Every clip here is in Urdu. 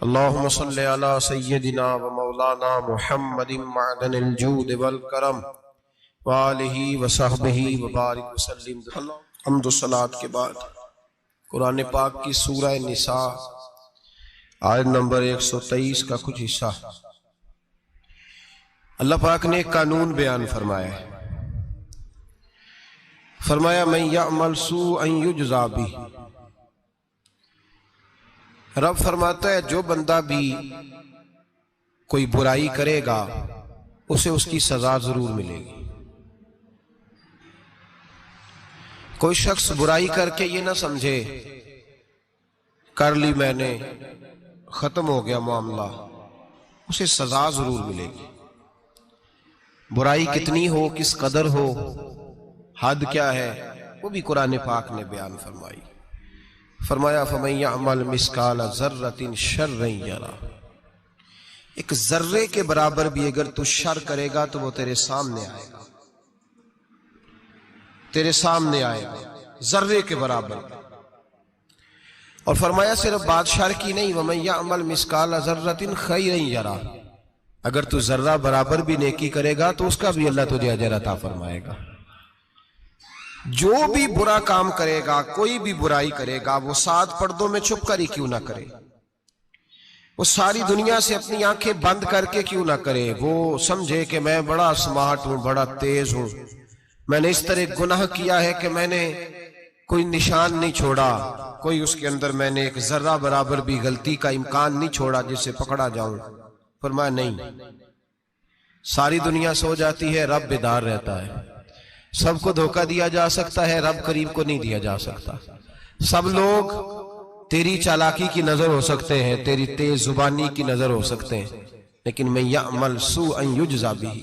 اللهم صل على سيدنا ومولانا محمد معدن الجود والکرم وآلہ وصحبہ وبارک وسلم۔ حمد و صلاۃ کے بعد قرآن پاک کی سورہ نساء آیت نمبر 123 کا کچھ حصہ اللہ پاک نے ایک قانون بیان فرمایا ہے۔ فرمایا من یعمل سوءا یجزا بہ، رب فرماتا ہے جو بندہ بھی کوئی برائی کرے گا اسے اس کی سزا ضرور ملے گی۔ کوئی شخص برائی کر کے یہ نہ سمجھے کر لی میں نے ختم ہو گیا معاملہ، اسے سزا ضرور ملے گی۔ برائی کتنی ہو، کس قدر ہو، حد کیا ہے، وہ بھی قرآن پاک نے بیان فرمائی۔ فرمایا فَمَن يَعْمَلْ مِثْقَالَ ذَرَّةٍ شَرًّا يَرَهُ، ایک ذرے کے برابر بھی اگر تو شر کرے گا تو وہ تیرے سامنے آئے گا، تیرے سامنے آئے گا ذرے کے برابر۔ اور فرمایا صرف بات شر کی نہیں، وَمَن يَعْمَلْ مِثْقَالَ ذَرَّةٍ خَيْرًا يَرَهُ، اگر تو ذرہ برابر بھی نیکی کرے گا تو اس کا بھی اللہ تجھے اجر عطا فرمائے گا۔ جو بھی برا کام کرے گا، کوئی بھی برائی کرے گا، وہ 7 پردوں میں چھپ کر ہی کیوں نہ کرے، وہ ساری دنیا سے اپنی آنکھیں بند کر کے کیوں نہ کرے، وہ سمجھے کہ میں بڑا سمارٹ ہوں، بڑا تیز ہوں، میں نے اس طرح گناہ کیا ہے کہ میں نے کوئی نشان نہیں چھوڑا، کوئی اس کے اندر میں نے ایک ذرہ برابر بھی غلطی کا امکان نہیں چھوڑا جس سے پکڑا جاؤں۔ فرمایا نہیں، ساری دنیا سو جاتی ہے، رب بیدار رہتا ہے۔ سب کو دھوکہ دیا جا سکتا ہے، رب کریم کو نہیں دیا جا سکتا۔ سب لوگ تیری چالاکی کی نظر ہو سکتے ہیں، تیری تیز زبانی کی نظر ہو سکتے ہیں، لیکن من یعمل سوءا یجزا بہ،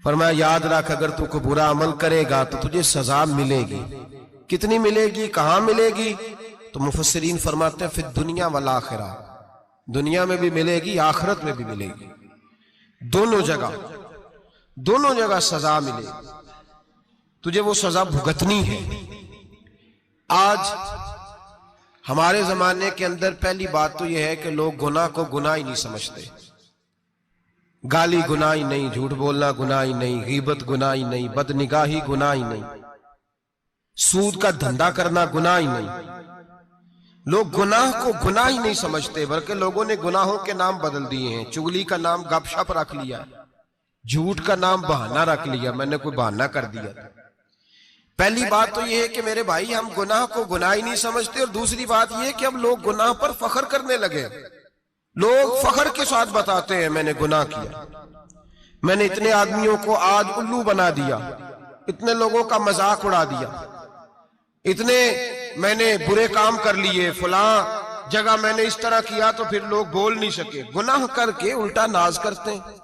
فرمایا یاد رکھ اگر تو کوئی برا عمل کرے گا تو تجھے سزا ملے گی۔ کتنی ملے گی، کہاں ملے گی؟ تو مفسرین فرماتے ہیں فی الدنیا والآخرہ، دنیا میں بھی ملے گی، آخرت میں بھی ملے گی، دونوں جگہ سزا ملے گی، تجھے وہ سزا بھگتنی ہے۔ آج ہمارے زمانے کے اندر پہلی بات تو یہ ہے کہ لوگ گناہ کو گناہ ہی نہیں سمجھتے۔ گالی گناہ ہی نہیں، جھوٹ بولنا گناہ ہی نہیں، غیبت گناہ ہی نہیں، بد نگاہی گناہ ہی نہیں، سود کا دھندا کرنا گناہ ہی نہیں۔ لوگ گناہ کو گناہ ہی نہیں سمجھتے، بلکہ لوگوں نے گناہوں کے نام بدل دیے ہیں۔ چگلی کا نام گپ شپ رکھ لیا، جھوٹ کا نام بہانہ رکھ لیا، میں نے کوئی بہانہ کر دیا۔ پہلی بات تو یہ ہے کہ میرے بھائی ہم گناہ کو گناہ ہی نہیں سمجھتے، اور دوسری بات یہ ہے کہ اب لوگ گناہ پر فخر کرنے لگے۔ لوگ فخر کے ساتھ بتاتے ہیں میں نے گناہ کیا، میں نے اتنے آدمیوں کو آج الو بنا دیا، اتنے لوگوں کا مذاق اڑا دیا، اتنے میں نے برے کام کر لیے، فلاں جگہ میں نے اس طرح کیا تو پھر لوگ بول نہیں سکے۔ گناہ کر کے الٹا ناز کرتے ہیں۔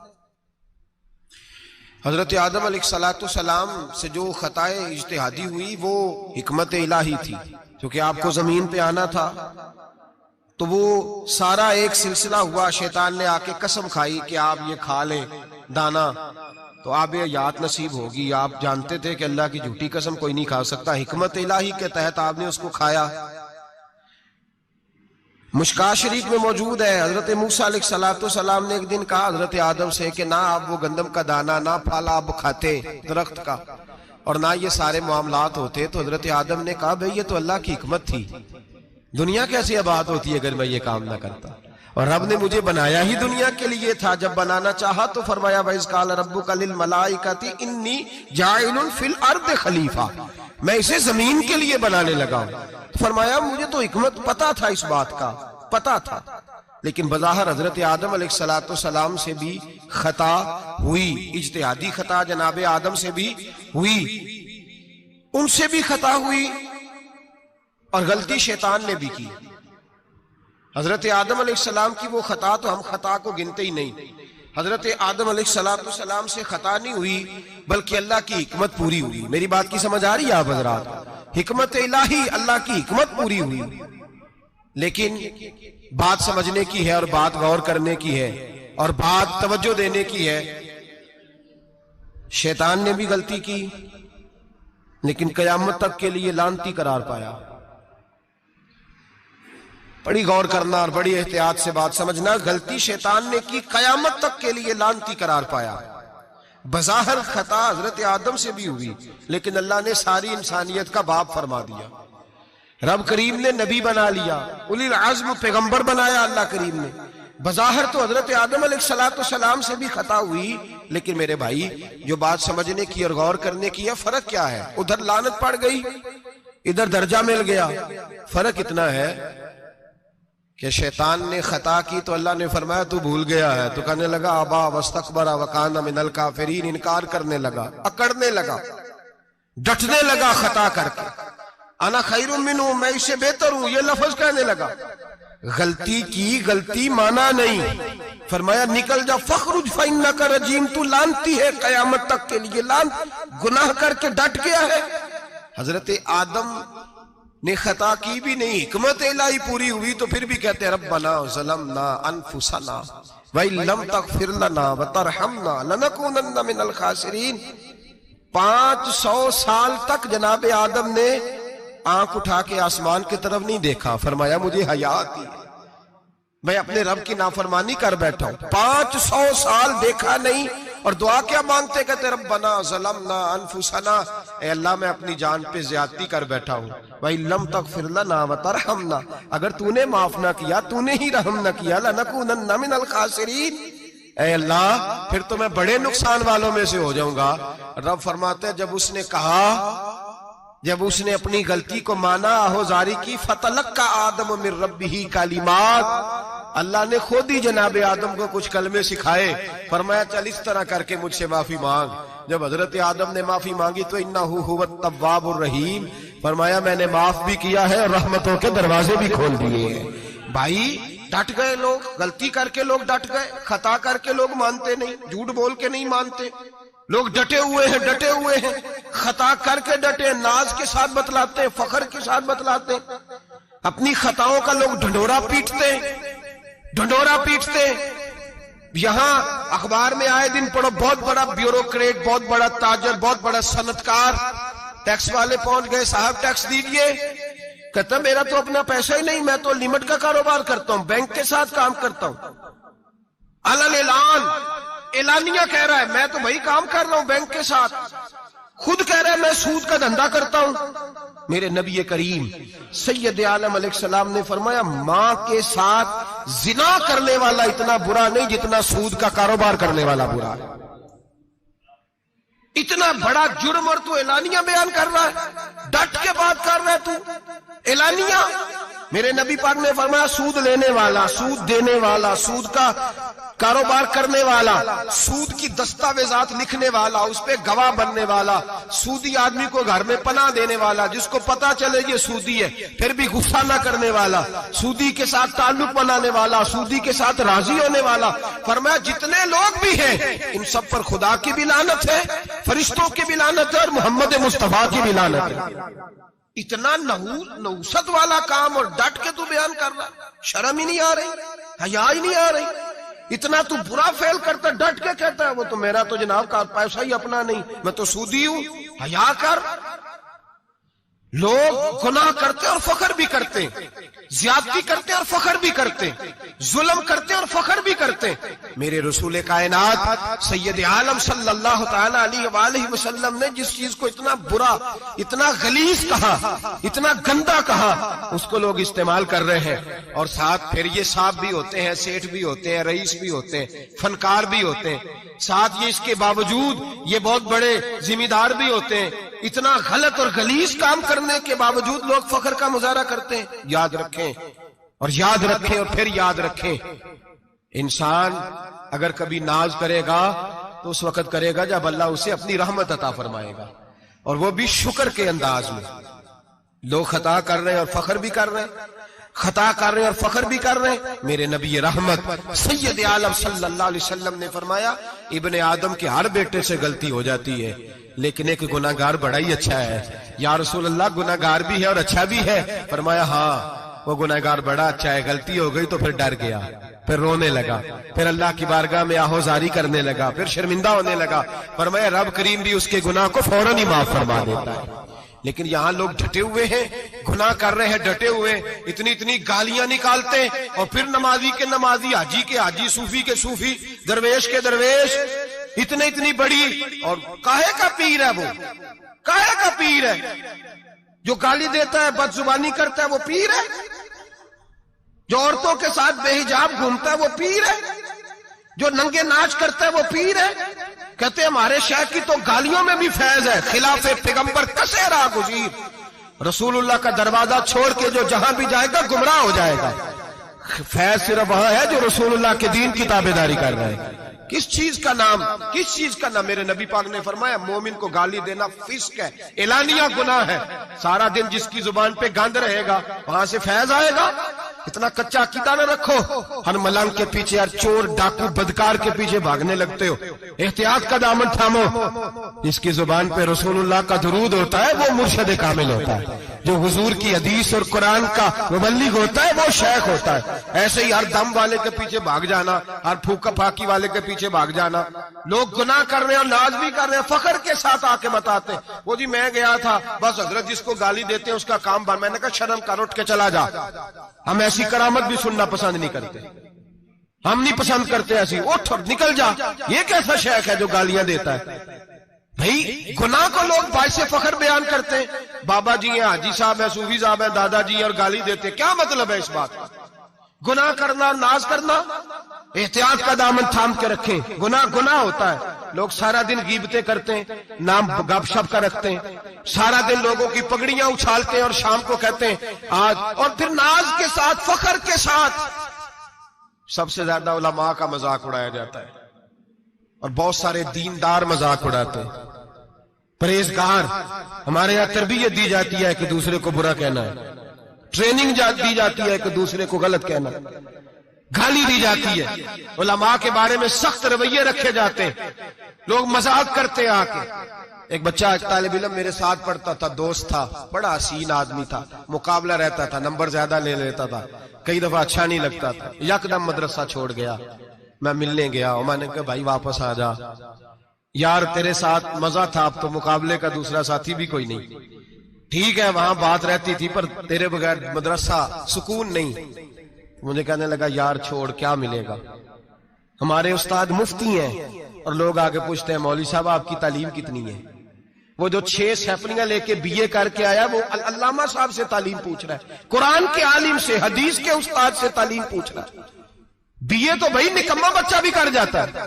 حضرت آدم علیہ السلام سے جو خطائے اجتہادی ہوئی وہ حکمت الہی تھی، کیونکہ آپ کو زمین پہ آنا تھا، تو وہ سارا ایک سلسلہ ہوا۔ شیطان نے آ کے قسم کھائی کہ آپ یہ کھا لیں دانا تو آپ یہ حیات نصیب ہوگی۔ آپ جانتے تھے کہ اللہ کی جھوٹی قسم کوئی نہیں کھا سکتا، حکمت الہی کے تحت آپ نے اس کو کھایا۔ مشکاہ شریف میں موجود ہے، حضرت موسیٰ علیہ السلام نے ایک دن کہا حضرت آدم سے کہ نہ آپ وہ گندم کا دانہ، نہ پھل آپ کھاتے درخت کا، اور نہ یہ سارے معاملات ہوتے۔ تو حضرت آدم نے کہا بھئی یہ تو اللہ کی حکمت تھی، دنیا کیسی آباد ہوتی ہے اگر میں یہ کام نہ کرتا، اور رب نے مجھے بنایا ہی دنیا کے لیے تھا۔ جب بنانا چاہا تو فرمایا وَإِذْ قَالَ رَبُّكَ لِلْمَلَائِكَةِ إِنِّي جَاعِلٌ فِي الْأَرْضِ خلیفہ، میں اسے زمین کے لیے بنانے لگا ہوں۔ فرمایا مجھے تو حکمت پتا تھا، اس بات کا پتا تھا، لیکن بظاہر حضرت آدم علیہ السلام سے بھی خطا ہوئی، اجتہادی خطا جناب آدم سے بھی ہوئی، ان سے بھی خطا ہوئی، اور غلطی شیطان نے بھی کی۔ حضرت آدم علیہ السلام کی وہ خطا تو ہم خطا کو گنتے ہی نہیں۔ حضرت آدم علیہ السلام سے خطا نہیں ہوئی بلکہ اللہ کی حکمت پوری ہوئی۔ میری بات کی سمجھ آ رہی ہے آپ حضرات؟ حکمت الہی، اللہ کی حکمت پوری ہوئی، لیکن بات سمجھنے کی ہے، اور بات غور کرنے کی ہے، اور بات توجہ دینے کی ہے۔ شیطان نے بھی غلطی کی لیکن قیامت تک کے لیے لعنتی قرار پایا۔ بڑی غور کرنا اور بڑی احتیاط سے بات سمجھنا. غلطی شیطان نے کی، قیامت تک کے لیے لعنتی قرار پایا. بظاہر خطا حضرت آدم سے بھی ہوئی، لیکن اللہ نے ساری انسانیت کا باپ فرما دیا. رب کریم نے نبی بنا لیا، اولی العزم پیغمبر بنایا اللہ کریم نے. بظاہر تو حضرت آدم علیہ السلام سے بھی خطا ہوئی، لیکن میرے بھائی جو بات سمجھنے کی اور غور کرنے کی ہے، فرق کیا ہے؟ ادھر لعنت پڑ گئی، ادھر درجہ مل گیا. فرق اتنا ہے کہ شیطان نے خطا کی تو اللہ نے فرمایا تو بھول گیا ہے، تو کہنے لگا ابا واستکبر وکان من الکافرین، انکار کرنے لگا، اکڑنے لگا، ڈٹنے لگا خطا کر کے. انا خیر منہ، میں اس سے بہتر ہوں، یہ لفظ کہنے لگا. غلطی کی، غلطی مانا نہیں. فرمایا نکل جا، فخرج فإنک رجیم، تو لعنتی ہے قیامت تک کے لیے. گناہ کر کے ڈٹ گیا ہے. حضرت آدم نے خطا کی بھی نہیں، حکمت الہی پوری ہوئی تو پھر بھی کہتے ہیں ربنا ظلمنا انفسنا وَإِن لَمْ تَغْفِرْ لَنَا وَتَرْحَمْنَا لَنَكُونَنَّ مِنَ الْخَاسِرِينَ. 500 سال تک جناب آدم نے آنکھ اٹھا کے آسمان کی طرف نہیں دیکھا. فرمایا مجھے حیا آتی ہے، میں اپنے رب کی نافرمانی کر بیٹھا ہوں. 500 سال دیکھا نہیں، اور دعا کیا مانگتے؟ کہتے ربنا ظلمنا انفسنا، اے اللہ میں اپنی جان پہ زیادتی کر بیٹھا ہوں. وَإِن لَمْ تَغْفِرْ لَنَا وَتَرْحَمْنَا، اگر تو نے معاف نہ کیا، تو نے ہی رحم نہ کیا، لَنَكُونَنَّ مِنَ الْخَاسِرِينَ، اے اللہ پھر تو میں بڑے نقصان والوں میں سے ہو جاؤں گا. رب فرماتے ہیں جب اس نے کہا، جب اس نے اپنی غلطی کو مانا، آہوزاری کی، فَتَلَقَّى آدَمُ مِن رَبِّهِ کَلِمَاتٍ، اللہ نے خود ہی جناب آدم کو کچھ کلمے سکھائے. فرمایا چل اس طرح کر کے مجھ سے معافی مانگ. جب حضرت آدم نے معافی مانگی تو انہ هو التواب الرحیم، فرمایا میں نے معاف بھی کیا ہے اور رحمتوں کے دروازے بھی کھول دیے ہیں. بھائی ڈٹ گئے لوگ، غلطی کر کے لوگ ڈٹ گئے، خطا کر کے لوگ مانتے نہیں، جھوٹ بول کے نہیں مانتے. لوگ ڈٹے ہوئے ہیں، ڈٹے ہوئے ہیں، خطا کر کے ڈٹے، ناز کے ساتھ بتلاتے، فخر کے ساتھ بتلاتے. اپنی خطاؤں کا لوگ ڈھنڈورا پیٹتے، ڈھنڈورا پیٹتے. یہاں اخبار میں آئے دن پڑھو، بہت بڑا بیوروکریٹ، بہت بڑا تاجر، بہت بڑا صنعتکار، ٹیکس والے پہنچ گئے، صاحب ٹیکس دیجئے. کہتا میرا تو اپنا پیسہ ہی نہیں، میں تو لمٹ کا کاروبار کرتا ہوں، بینک کے ساتھ کام کرتا ہوں. علن اعلان، اعلانیہ کہہ رہا ہے میں تو وہی کام کر رہا ہوں بینک کے ساتھ. خود کہہ رہا ہے میں سود کا دھندا کرتا ہوں. میرے نبی کریم سید عالم علیہ السلام نے فرمایا ماں کے ساتھ زنا کرنے والا اتنا برا نہیں جتنا سود کا کاروبار کرنے والا برا ہے. اتنا بڑا جرم اور تو اعلانیہ بیان کر رہا ہے، ڈٹ کے بات کر رہا ہے تو اعلانیہ. میرے نبی پاک نے فرمایا سود لینے والا، سود دینے والا، سود کا کاروبار کرنے والا، سود کی دستاویزات لکھنے والا، اس پہ گواہ بننے والا، سودی آدمی کو گھر میں پناہ دینے والا، جس کو پتا چلے یہ سودی ہے پھر بھی غصہ نہ کرنے والا، سودی کے ساتھ تعلق بنانے والا، سودی کے ساتھ راضی ہونے والا. فرمایا جتنے لوگ بھی ہیں ان سب پر خدا کی بھی لعنت ہے، فرشتوں کی بھی لعنت ہے، اور محمد مصطفیٰ کی بھی لعنت ہے. اتنا نحوست والا کام اور ڈٹ کے تو بیان کر رہا، شرم ہی نہیں آ رہی، حیا ہی نہیں آ رہی. اتنا تو برا فیل کرتا، ڈٹ کے کہتا ہے وہ تو میرا تو جناب کا پیسہ ہی اپنا نہیں، میں تو سودی ہوں. حیا کر. لوگ گناہ کرتے اور فخر بھی کرتے، زیادتی کرتے اور فخر بھی کرتے، ظلم کرتے اور فخر بھی کرتے. میرے رسول کائنات سید عالم صلی اللہ تعالی علیہ وآلہ وسلم نے جس چیز کو اتنا برا، اتنا غلیظ کہا، اتنا گندا کہا، اس کو لوگ استعمال کر رہے ہیں. اور ساتھ پھر یہ صاحب بھی ہوتے ہیں، سیٹھ بھی ہوتے ہیں، رئیس بھی ہوتے ہیں، فنکار بھی ہوتے ہیں، ساتھ یہ اس کے باوجود یہ بہت بڑے ذمہ دار بھی ہوتے ہیں. اتنا غلط اور غلیظ کام کرنے کے باوجود لوگ فخر کا مظاہرہ کرتے ہیں. یاد رکھیں اور یاد رکھیں اور پھر یاد رکھیں، انسان اگر کبھی ناز کرے گا تو اس وقت کرے گا جب اللہ اسے اپنی رحمت عطا فرمائے گا، اور وہ بھی شکر کے انداز میں. لوگ خطا کر رہے ہیں اور فخر بھی کر رہے ہیں، خطا کر رہے ہیں اور فخر بھی کر رہے ہیں. میرے نبی رحمت سید عالم صلی اللہ علیہ وسلم نے فرمایا ابن آدم کے ہر بیٹے سے غلطی ہو جاتی ہے، لیکن ایک گناہگار بڑا ہی اچھا ہے. یا رسول اللہ گناہگار بھی ہے اور اچھا بھی ہے؟ فرمایا ہاں وہ گناہگار بڑا اچھا ہے، غلطی ہو گئی تو پھر ڈر گیا، پھر رونے لگا، پھر اللہ کی بارگاہ میں آہوزاری کرنے لگا، پھر شرمندہ ہونے لگا. فرمایا رب کریم بھی اس کے گناہ کو فوراً ہی معاف فرما دیتا ہے. لیکن یہاں لوگ ڈٹے ہوئے ہیں، گناہ کر رہے ہیں ڈٹے ہوئے، اتنی اتنی گالیاں نکالتے اور پھر نمازی کے نمازی، حاجی کے حاجی، صوفی کے صوفی، درویش کے درویش، اتنی بڑی، اور کاہے کا پیر ہے وہ؟ کاہے کا پیر ہے؟ جو گالی دیتا ہے، بد زبانی کرتا ہے، وہ پیر ہے؟ جو عورتوں کے ساتھ بے حجاب گھومتا ہے وہ پیر ہے؟ جو ننگے ناچ کرتا ہے وہ پیر ہے؟ کہتے ہیں ہمارے شیخ کی تو گالیوں میں بھی فیض ہے، خلاف پیغمبر کسے راہ گزیر، رسول اللہ کا دروازہ چھوڑ کے جو جہاں بھی جائے گا گمراہ ہو جائے گا۔ فیض صرف وہاں ہے جو رسول اللہ کے دین کی تابعداری کر رہے ہیں۔ کس چیز کا نام، کس چیز کا نام؟ میرے نبی پاک نے فرمایا مومن کو گالی دینا فسق ہے، اعلانیہ گناہ ہے۔ سارا دن جس کی زبان پہ گند رہے گا وہاں سے فیض آئے گا؟ اتنا کچا عقیدہ نہ رکھو، ہر ملنگ کے پیچھے، ہر چور ڈاکو بدکار کے پیچھے بھاگنے لگتے ہو۔ احتیاط کا دامن تھامو، جس کی زبان پہ رسول اللہ کا درود ہوتا ہے وہ مرشد کامل ہوتا ہے، جو حضور کی حدیث اور قرآن کا مبلغ ہوتا ہے وہ شیخ ہوتا ہے۔ ایسے ہی ہر دم والے کے پیچھے بھاگ جانا، ہر پھوکا پھاکی والے کے پیچھے بھاگ جانا، لوگ گناہ کر رہے ہیں اور ناز بھی کر رہے ہیں، فخر کے ساتھ آ کے بتاتے ہیں وہ جی میں گیا تھا، بس حضرت جس کو گالی دیتے ہیں اس کا کام بن۔ میں نے کہا شرم کر، اٹھ کے چلا جا۔ ہم ایسی کرامت بھی سننا پسند نہیں کرتے، ہم نہیں پسند کرتے ایسی، اٹھ اور نکل جا۔ یہ کیسا شیخ ہے جو گالیاں دیتا ہے؟ بھئی گناہ کو لوگ باعث فخر بیان کرتے ہیں، بابا جی ہیں، حاجی صاحب ہیں، صوفی صاحب ہیں، دادا جی ہیں، اور گالی دیتے ہیں۔ کیا مطلب ہے اس بات کا؟ گناہ کرنا، ناز کرنا، احتیاط کا دامن تھام کے رکھیں۔ گناہ ہوتا ہے، لوگ سارا دن غیبتیں کرتے ہیں، نام گپ شپ کا رکھتے ہیں، سارا دن لوگوں کی پگڑیاں اچھالتے ہیں اور شام کو کہتے ہیں آج، اور پھر ناز کے ساتھ، فخر کے ساتھ۔ سب سے زیادہ علماء کا مذاق اڑایا جاتا ہے اور بہت سارے دیندار مذاق اڑاتے ہیں، پرہیزگار۔ ہمارے یہاں تربیت دی جاتی ہے کہ دوسرے کو برا کہنا ہے، ٹریننگ دی جاتی ہے کہ دوسرے کو غلط کہنا، گالی دی جاتی ہے، علماء کے بارے میں سخت رویے رکھے جاتے ہیں، لوگ مذاق کرتے ہیں آ کے۔ ایک بچہ، ایک طالب علم میرے ساتھ پڑھتا تھا، دوست تھا، بڑا حسین آدمی تھا، مقابلہ رہتا تھا، نمبر زیادہ لے لیتا تھا، کئی دفعہ اچھا نہیں لگتا تھا، یکدم مدرسہ چھوڑ گیا۔ میں ملنے گیا اور میں نے کہا بھائی واپس آ جا یار، تیرے ساتھ مزہ تھا، اب تو مقابلے کا دوسرا ساتھی بھی کوئی نہیں۔ ٹھیک ہے وہاں بات رہتی تھی پر تیرے بغیر مدرسہ سکون نہیں۔ مجھے کہنے لگا یار چھوڑ، کیا ملے گا؟ ہمارے استاد مفتی ہیں اور لوگ آگے پوچھتے ہیں مولوی صاحب آپ کی تعلیم کتنی ہے؟ وہ جو 6 سیفلیاں لے کے BA کر کے آیا وہ علامہ صاحب سے تعلیم پوچھ رہا ہے، قرآن کے عالم سے، حدیث کے استاد سے تعلیم پوچھ رہا ہے۔ BA تو بھائی نکما بچہ بھی کر جاتا ہے،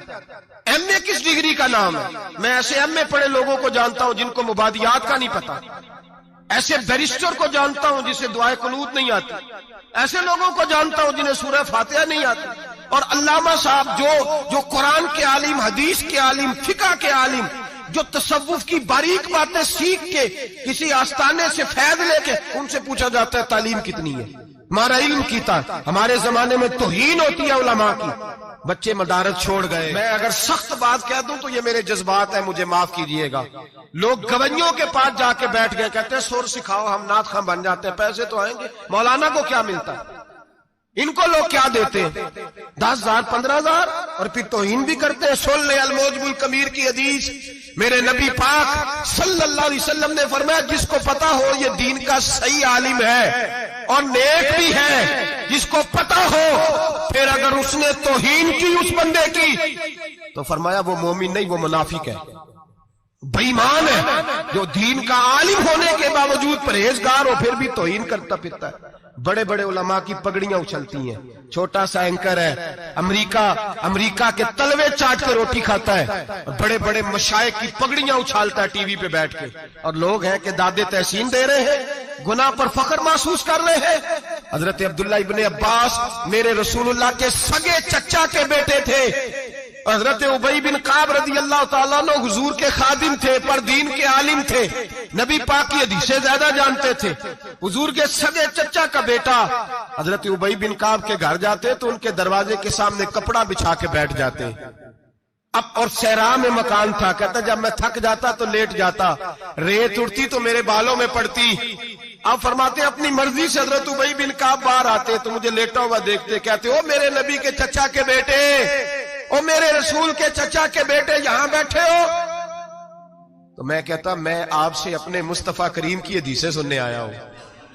MA کس ڈگری کا نام ہے؟ میں ایسے MA پڑھے لوگوں کو جانتا ہوں جن کو مبادیات کا نہیں پتا، ایسے بیرسٹر کو جانتا ہوں جسے دعائے قنوت نہیں آتی، ایسے لوگوں کو جانتا ہوں جنہیں سورہ فاتحہ نہیں آتی، اور علامہ صاحب جو قرآن کے عالم، حدیث کے عالم، فقہ کے عالم، جو تصوف کی باریک باتیں سیکھ کے کسی آستانے سے فیض لے کے، ان سے پوچھا جاتا ہے تعلیم کتنی ہے؟ ہمارا علم کیتا۔ ہمارے زمانے میں توہین ہوتی ہے علماء کی، بچے مدارس چھوڑ گئے۔ میں اگر سخت بات کہہ دوں تو یہ میرے جذبات ہیں، مجھے معاف کیجئے گا۔ لوگ گویوں کے پاس جا کے بیٹھ گئے، کہتے ہیں سور سکھاؤ، ہم نعت خواں بن جاتے ہیں، پیسے تو آئیں گے۔ مولانا کو کیا ملتا ہے؟ ان کو لوگ کیا دیتے ہیں؟ 10,000 15,000، اور پھر توہین بھی کرتے ہیں۔ سن لے الموجب الکبیر کی حدیث، میرے نبی پاک صلی اللہ علیہ وسلم نے فرمایا جس کو پتا ہو یہ دین کا صحیح عالم ہے اور نیک بھی ہے، جس کو پتا ہو، پھر اگر اس نے توہین کی اس بندے کی تو فرمایا وہ مومن نہیں، وہ منافق ہے، بے ایمان ہے۔ جو دین کا عالم ہونے کے باوجود پرہیزگار ہو پھر بھی توہین کرتا پھرتا ہے۔ بڑے بڑے علماء کی پگڑیاں اچھلتی ہیں، چھوٹا سا اینکر ہے امریکہ کے تلوے چاٹ کے روٹی کھاتا ہے، اور بڑے بڑے مشائخ کی پگڑیاں اچھالتا ہے ٹی وی پہ بیٹھ کے، اور لوگ ہیں کہ دادے تحسین دے رہے ہیں، گناہ پر فخر محسوس کر رہے ہیں۔ حضرت عبداللہ ابن عباس میرے رسول اللہ کے سگے چچا کے بیٹے تھے، حضرت ابی بن کعب رضی اللہ تعالیٰ عنہ حضور کے خادم تھے، پر دین کے عالم تھے، نبی پاک کی حدیثیں زیادہ جانتے تھے۔ حضور کے سگے چچا کا بیٹا حضرت ابی بن کعب کے گھر جاتے تو ان کے دروازے کے سامنے کپڑا بچھا کے بیٹھ جاتے۔ اب اور صحرا میں مکان تھا، کہتا جب میں تھک جاتا تو لیٹ جاتا، ریت اڑتی تو میرے بالوں میں پڑتی۔ آپ فرماتے ہیں اپنی مرضی سے حضرت ابی بن کعب باہر آتے تو مجھے لیٹا ہوا دیکھتے، کہتے او میرے نبی کے چچا کے بیٹے، او میرے رسول کے چچا کے بیٹے یہاں بیٹھے ہو؟ تو میں کہتا میں آپ سے اپنے مصطفیٰ کریم کی حدیثیں سننے آیا ہوں،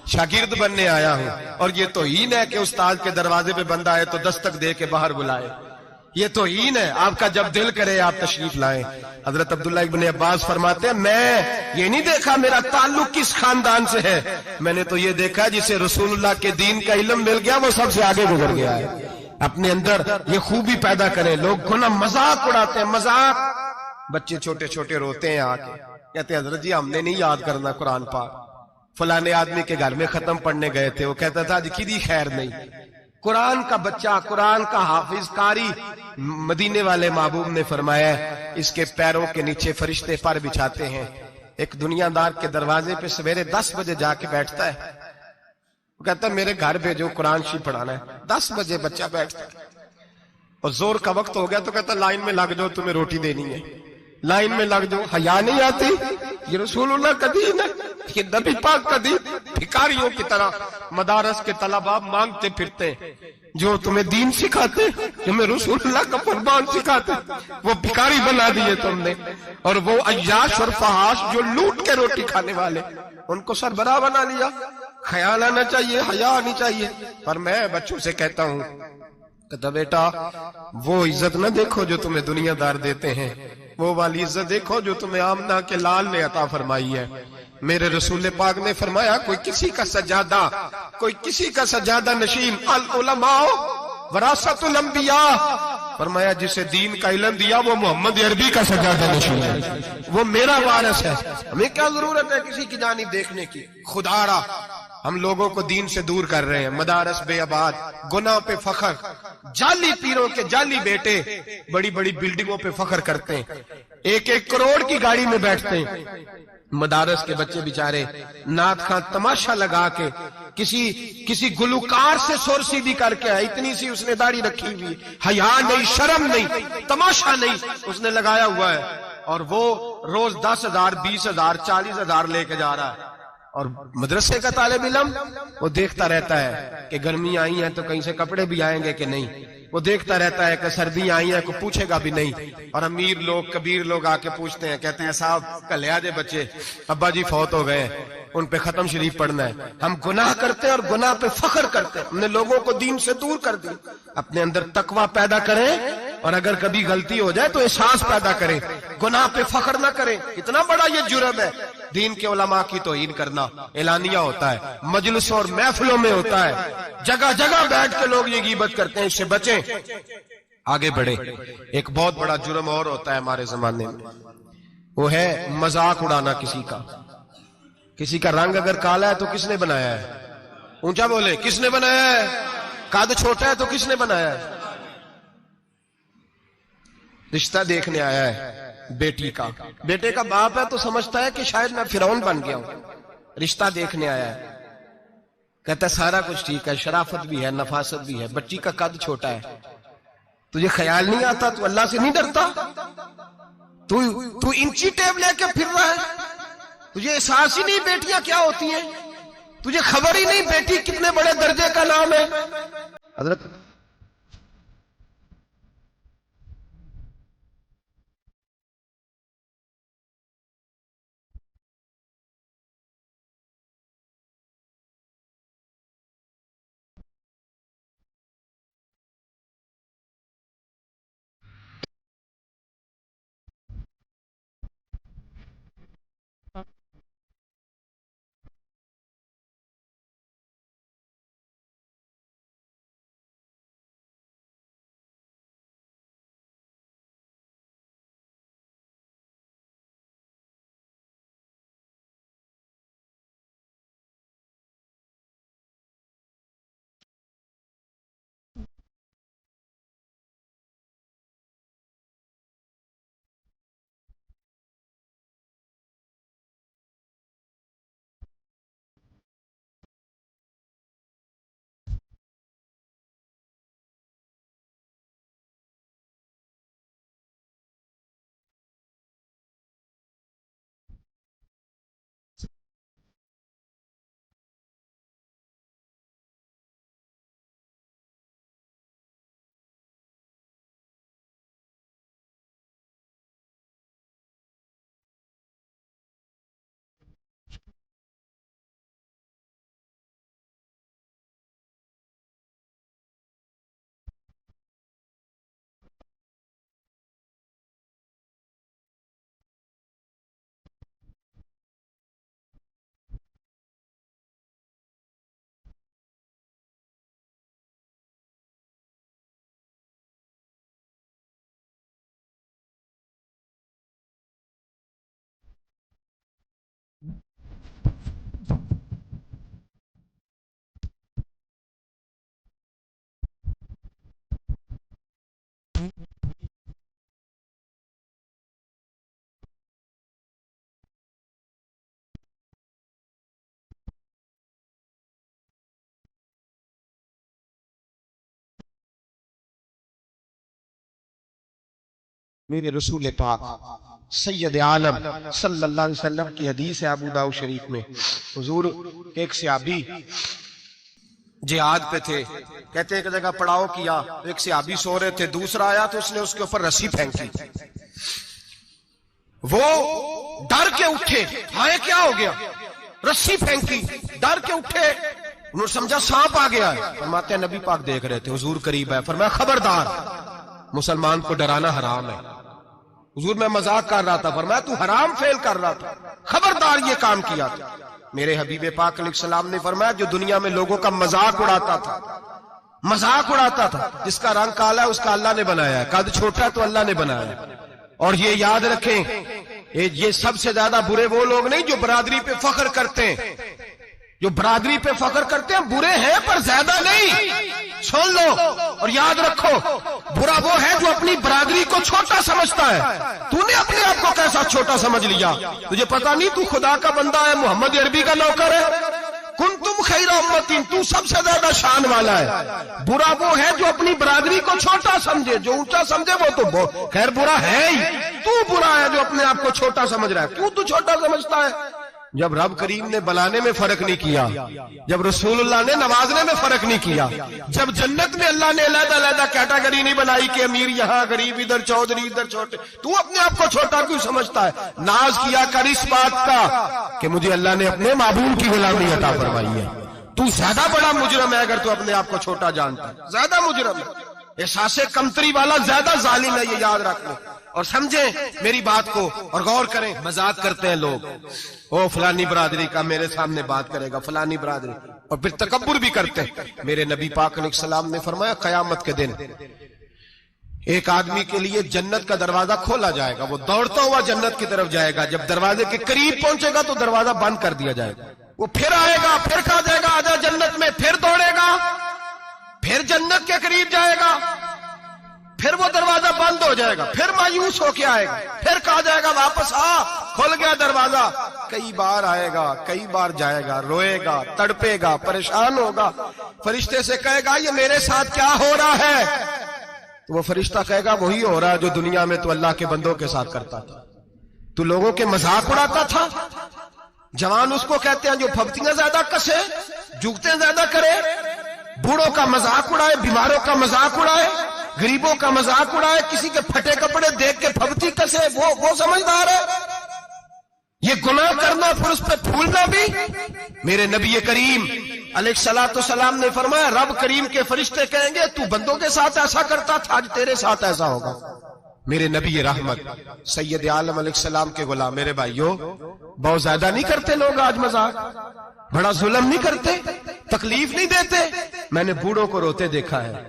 شاگرد بننے آیا ہوں، اور یہ توہین ہے کہ استاد کے دروازے پہ بندہ آئے تو دستک دے کے باہر بلائے، یہ توہین ہے۔ آپ کا جب دل کرے آپ تشریف لائیں۔ حضرت عبداللہ ابن عباس فرماتے ہیں میں یہ نہیں دیکھا میرا تعلق کس خاندان سے ہے، میں نے تو یہ دیکھا جسے رسول اللہ کے دین کا علم مل گیا وہ سب سے آگے گزر گیا ہے۔ اپنے اندر یہ خوبی پیدا کریں۔ لوگ گناہ مذاق اڑاتے ہیں، مذاق، بچے چھوٹے چھوٹے روتے ہیں آ کے، کہتے ہیں حضرت جی ہم نے نہیں یاد کرنا قرآن پاک، فلانے آدمی کے گھر میں ختم پڑھنے گئے تھے، وہ کہتا تھا جی کدی خیر نہیں۔ قرآن کا بچہ، قرآن کا حافظ قاری، مدینے والے محبوب نے فرمایا ہے اس کے پیروں کے نیچے فرشتے پر بچھاتے ہیں۔ ایک دنیا دار کے دروازے پہ سویرے 10 بجے جا کے بیٹھتا ہے، وہ کہتا ہے میرے گھر پہ جو قرآن شریف پڑھانا ہے، 10 بجے بچہ بیٹھتا ہے، اور زور کا وقت ہو گیا تو کہتا ہے لائن میں لگ جاؤ تمہیں روٹی دینی ہے، لائن میں لگ جاؤ۔ حیا نہیں آتی؟ یہ رسول اللہ کا دین ہے، یہ نبی پاک کا دین۔ بھکاریوں کی طرح مدارس کے طلباء مانگتے پھرتے ہیں، جو تمہیں دین سکھاتے، تمہیں رسول اللہ کا فرمان سکھاتے، وہ بھکاری بنا دیے تم نے، اور وہ عیاش اور فحاش جو لوٹ کے روٹی کھانے والے ان کو سربراہ بنا لیا۔ خیال آنا چاہیے، حیا آنی چاہیے۔ پر میں بچوں سے کہتا ہوں، کہتا بیٹا وہ عزت نہ دیکھو جو تمہیں دنیا دار دیتے ہیں، وہ والی عزت دیکھو جو تمہیں آمنہ کے لال نے عطا فرمائی ہے۔ میرے رسول پاک نے فرمایا کوئی کسی کا سجادہ، کوئی کسی کا سجادہ نشین، العلماء وراثت الانبیاء، فرمایا جسے دین کا علم دیا وہ محمد عربی کا سجادہ نشین ہے، وہ میرا وارث ہے۔ ہمیں کیا ضرورت ہے کسی کی جانب دیکھنے کی؟ خدا را ہم لوگوں کو دین سے دور کر رہے ہیں، مدارس بے آباد، گناہ پہ فخر، جعلی پیروں کے جعلی بیٹے بڑی بڑی بلڈنگوں پہ فخر کرتے ہیں، 1-1 کروڑ کی گاڑی میں بیٹھتے ہیں۔ مدارس کے بچے بیچارے نعت خواں تماشا لگا کے کسی گلوکار سے سور سیدھی کر کے آئے، اتنی سی اس نے داڑھی رکھی ہوئی، حیا نہیں، شرم نہیں، تماشا نہیں، اس نے لگایا ہوا ہے، اور وہ روز 10,000 20,000 40,000 لے کے جا رہا ہے۔ اور مدرسے کا طالب علم وہ دیکھتا رہتا ہے کہ گرمی آئی ہیں تو کہیں سے کپڑے بھی آئیں گے کہ نہیں، وہ دیکھتا رہتا ہے کہ سردیاں آئی ہیں کوئی پوچھے گا بھی نہیں۔ اور امیر لوگ، کبیر لوگ آ کے پوچھتے ہیں، کہتے ہیں صاحب کل لے آجے بچے، ابا جی فوت ہو گئے ہیں، ان پہ ختم شریف پڑھنا ہے۔ ہم گناہ کرتے ہیں اور گناہ پہ فخر کرتے ہیں، ہم نے لوگوں کو دین سے دور کر دیا۔ اپنے اندر تقوی پیدا کریں، اور اگر کبھی غلطی ہو جائے تو احساس پیدا کریں، گناہ پہ فخر نہ کریں۔ اتنا بڑا یہ جرم ہے دین کے علماء کی توہین کرنا۔ اعلانیہ ہوتا ہے، مجلسوں اور محفلوں میں ہوتا ہے، جگہ جگہ بیٹھ کے لوگ یہ غیبت کرتے ہیں، اس سے بچیں، آگے بڑھیں۔ ایک بہت بڑا جرم اور ہوتا ہے ہمارے زمانے میں، وہ ہے مذاق اڑانا کسی کا۔ کسی کا رنگ اگر کالا ہے تو کس نے بنایا ہے؟ اونچا بولے، کس نے بنایا ہے؟ قد چھوٹا ہے تو کس نے بنایا ہے؟ رشتہ دیکھنے آیا ہے بیٹی کا، بیٹے کا باپ ہے تو سمجھتا ہے کہ شاید میں فرعون بن گیا ہوں، رشتہ دیکھنے آیا ہے، کہتا ہے سارا کچھ ٹھیک ہے، شرافت بھی ہے، نفاست بھی ہے، بچی کا قد چھوٹا ہے، تجھے خیال نہیں آتا؟ تو اللہ سے نہیں ڈرتا؟ تو انچی ٹیپ لے کے پھر رہا ہے، تجھے احساس ہی نہیں بیٹیاں کیا ہوتی ہیں، تجھے خبر ہی نہیں بیٹی کتنے بڑے درجے کا نام ہے۔ حضرت میرے رسول پاک سید عالم صلی اللہ علیہ وسلم کی حدیث ہے ابو داؤد شریف میں، حضور ایک صحابی جہاد پہ تھے، کہتے ہیں کہ جگہ پڑاؤ کیا، ایک صحابی سو رہے تھے، دوسرا آیا تو اس نے اس کے اوپر رسی پھینکی، وہ ڈر کے اٹھے، ہائے کیا ہو گیا، رسی پھینکی، ڈر کے اٹھے، انہوں نے سمجھا سانپ آ گیا ہے، فرماتے ہیں نبی پاک دیکھ رہے تھے، حضور قریب ہے، فرمایا خبردار، مسلمان کو ڈرانا حرام ہے۔ حضور میں مذاق کر رہا تھا، فرمایا تو حرام فعل کر رہا تھا، خبردار یہ کام کیا تھا۔ میرے حبیب پاک علیہ السلام نے فرمایا جو دنیا میں لوگوں کا مذاق اڑاتا تھا، مذاق اڑاتا تھا، جس کا رنگ کالا ہے اس کا اللہ نے بنایا ہے، قد چھوٹا ہے تو اللہ نے بنایا ہے۔ اور یہ یاد رکھیں یہ سب سے زیادہ برے وہ لوگ نہیں جو برادری پہ فخر کرتے ہیں، جو برادری پہ فخر کرتے ہیں برے ہیں پر زیادہ نہیں، سن لو اور یاد رکھو، برا وہ ہے جو اپنی برادری کو چھوٹا سمجھتا ہے۔ تو نے اپنے آپ کو کیسا چھوٹا سمجھ لیا؟ تجھے پتا نہیں تو خدا کا بندہ ہے، محمد عربی کا نوکر ہے، کنتم خیر امتین، تو سب سے زیادہ شان والا ہے۔ برا وہ ہے جو اپنی برادری کو چھوٹا سمجھے، جو اونچا سمجھے وہ تو خیر برا ہے ہی، تو برا ہے جو اپنے آپ کو چھوٹا سمجھ رہا ہے، تو چھوٹا سمجھتا ہے۔ جب رب کریم نے بلانے میں فرق نہیں کیا، جب رسول اللہ نے نوازنے میں فرق نہیں کیا، جب جنت میں اللہ نے علیحدہ علیحدہ کیٹیگری نہیں بنائی کہ امیر یہاں غریب ادھر چودھری ادھر چھوٹے، تو اپنے آپ کو چھوٹا کیوں سمجھتا ہے؟ ناز کیا کر اس بات کا کہ مجھے اللہ نے اپنے معبود کی غلامی عطا فرمائی ہے۔ تو زیادہ بڑا مجرم ہے اگر تو اپنے آپ کو چھوٹا جانتا ہے، زیادہ مجرم ہے، احساس کمتری والا زیادہ ظالم ہے، یہ یاد رکھ لو اور سمجھیں میری بات کو اور غور کریں۔ مذاق کرتے ہیں لوگ، او فلانی برادری کا میرے سامنے بات کرے گا، فلانی برادری، اور پھر تکبر بھی کرتے ہیں۔ میرے نبی پاک علیہ السلام نے فرمایا قیامت کے دن ایک آدمی کے لیے جنت کا دروازہ کھولا جائے گا، وہ دوڑتا ہوا جنت کی طرف جائے گا، جب دروازے کے قریب پہنچے گا تو دروازہ بند کر دیا جائے گا، وہ پھر آئے گا، پھر کہا جائے گا آجا جنت میں، پھر دوڑے گا، پھر جنت کے قریب جائے گا، پھر وہ دروازہ بند ہو جائے گا، پھر مایوس ہو کے آئے گا، پھر کہا جائے گا واپس آ، کھل گیا دروازہ، کئی بار آئے گا، کئی بار جائے گا، روئے گا، تڑپے گا، پریشان ہوگا، فرشتے سے کہے گا یہ میرے ساتھ کیا ہو رہا ہے؟ تو وہ فرشتہ کہے گا وہی ہو رہا ہے جو دنیا میں تو اللہ کے بندوں کے ساتھ کرتا تھا، تو لوگوں کے مذاق اڑاتا تھا۔ جوان اس کو کہتے ہیں جو پھپتیاں زیادہ کسے، جھکتے زیادہ کرے، بوڑھوں کا مذاق اڑائے، بیماروں کا مذاق اڑائے، غریبوں کا مذاق اڑائے، کسی کے پھٹے کپڑے دیکھ کے پھپتی کسے، وہ سمجھدار ہے۔ یہ گناہ کرنا پھر اس پہ پھولنا بھی، میرے نبی کریم علیہ الصلوۃ والسلام نے فرمایا رب کریم کے فرشتے کہیں گے تو بندوں کے ساتھ ایسا کرتا تھا، آج تیرے ساتھ ایسا ہوگا۔ میرے نبی رحمت سید عالم علیہ السلام کے غلام، میرے بھائیوں بہت زیادہ نہیں کرتے لوگ آج مذاق، بڑا ظلم نہیں کرتے، تکلیف نہیں دیتے؟ میں نے بوڑھوں کو روتے دیکھا ہے،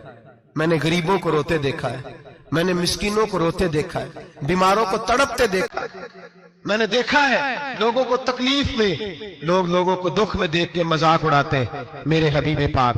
میں نے غریبوں کو روتے دیکھا ہے، میں نے مسکینوں کو روتے دیکھا ہے، بیماروں کو تڑپتے دیکھا ہے، میں نے دیکھا ہے لوگوں کو تکلیف میں، لوگوں کو دکھ میں دیکھ کے مذاق اڑاتے ہیں۔ میرے حبیب پاک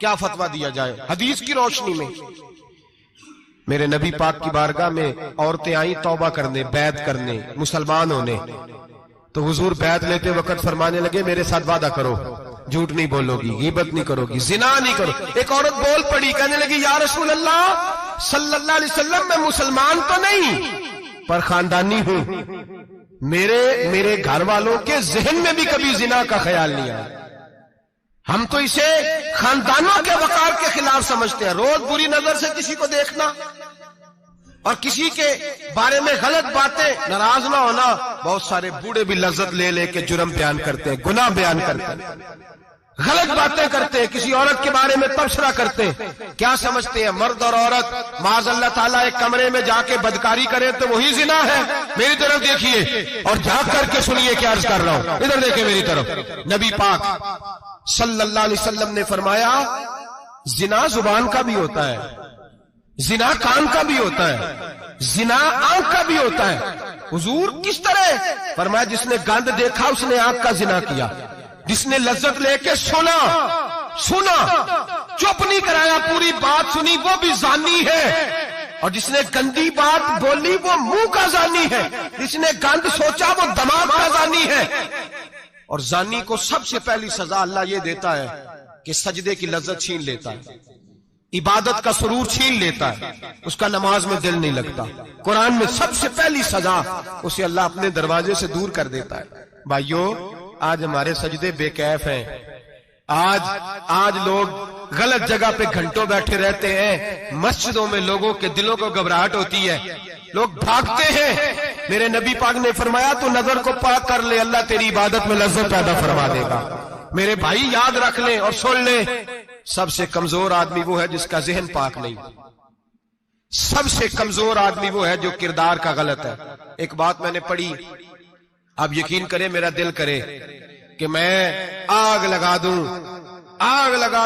کیا فتویٰ دیا جائے حدیث کی روشنی میں؟ میرے نبی پاک کی بارگاہ میں عورتیں آئیں توبہ کرنے، بیعت کرنے، مسلمان ہونے، تو حضور بیعت لیتے وقت فرمانے لگے میرے ساتھ وعدہ کرو، جھوٹ نہیں بولو گی، غیبت نہیں کرو گی، زنا نہیں کرو۔ ایک عورت بول پڑی، کہنے لگی یا رسول اللہ صلی اللہ علیہ وسلم میں مسلمان تو نہیں پر خاندانی ہوں، میرے گھر والوں کے ذہن میں بھی کبھی زنا کا خیال نہیں آیا، ہم تو اسے خاندانوں کے وقار کے خلاف سمجھتے ہیں۔ روز بری نظر سے کسی کو دیکھنا اور کسی کے بارے میں غلط باتیں، ناراض نہ ہونا۔ بہت سارے بوڑھے بھی لذت لے لے کے جرم بیان کرتے ہیں، گناہ بیان کرتے ہیں، غلط باتیں کرتے ہیں، کسی عورت کے بارے میں تبصرہ کرتے ہیں۔ کیا سمجھتے ہیں مرد اور عورت معاذ اللہ تعالیٰ ایک کمرے میں جا کے بدکاری کریں تو وہی زنا ہے؟ میری طرف دیکھیے اور جھانک کر کے سنیے کیا عرض کر رہا ہوں، ادھر دیکھیں میری طرف۔ نبی پاک صلی اللہ علیہ وسلم نے فرمایا زنا زبان کا بھی ہوتا ہے، زنا کان کا بھی ہوتا ہے، زنا آنکھ کا بھی ہوتا ہے۔ حضور کس طرح؟ فرمایا جس نے گند دیکھا اس نے آنکھ کا زنا کیا، جس نے لذت لے کے سنا چپ نہیں کرایا، پوری بات سنی، وہ بھی زانی ہے، اور جس نے گندی بات بولی وہ منہ کا زانی ہے، جس نے گند سوچا وہ دماغ کا زانی ہے۔ اور زانی کو سب سے پہلی سزا اللہ یہ دیتا ہے کہ سجدے کی لذت چھین لیتا ہے، عبادت کا سرور چھین لیتا ہے، اس کا نماز میں دل نہیں لگتا۔ قرآن میں سب سے پہلی سزا اسے اللہ اپنے دروازے سے دور کر دیتا ہے۔ بھائیو آج ہمارے سجدے بے کیف ہیں، آج لوگ غلط جگہ پہ گھنٹوں بیٹھے رہتے ہیں، مسجدوں میں لوگوں کے دلوں کو گھبراہٹ ہوتی ہے، لوگ بھاگتے ہیں۔ میرے نبی پاک نے فرمایا تو نظر کو پاک کر لے، اللہ تیری عبادت میں لذت پیدا فرما دے گا۔ میرے بھائی یاد رکھ لیں اور سن لیں، سب سے کمزور آدمی وہ ہے جس کا ذہن پاک نہیں، سب سے کمزور آدمی وہ ہے جو کردار کا غلط ہے۔ ایک بات میں نے پڑھی، آپ یقین کریں میرا دل کرے کہ میں آگ لگا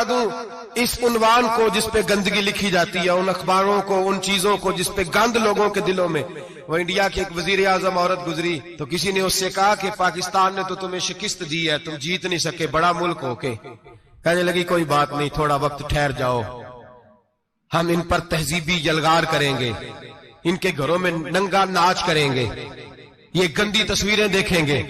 دوں اس عنوان کو جس پہ گندگی لکھی جاتی ہے، ان اخباروں کو، ان چیزوں کو جس پہ گند لوگوں کے دلوں میں۔ وہ انڈیا کی ایک وزیر اعظم عورت گزری تو کسی نے اس سے کہا کہ پاکستان نے تو تمہیں شکست دی ہے، تم جیت نہیں سکے بڑا ملک ہو کے۔ کہنے لگی کوئی بات نہیں، تھوڑا وقت ٹھہر جاؤ، ہم ان پر تہذیبی یلغار کریں گے، ان کے گھروں میں ننگا ناچ کریں گے، یہ گندی تصویریں دیکھیں گے،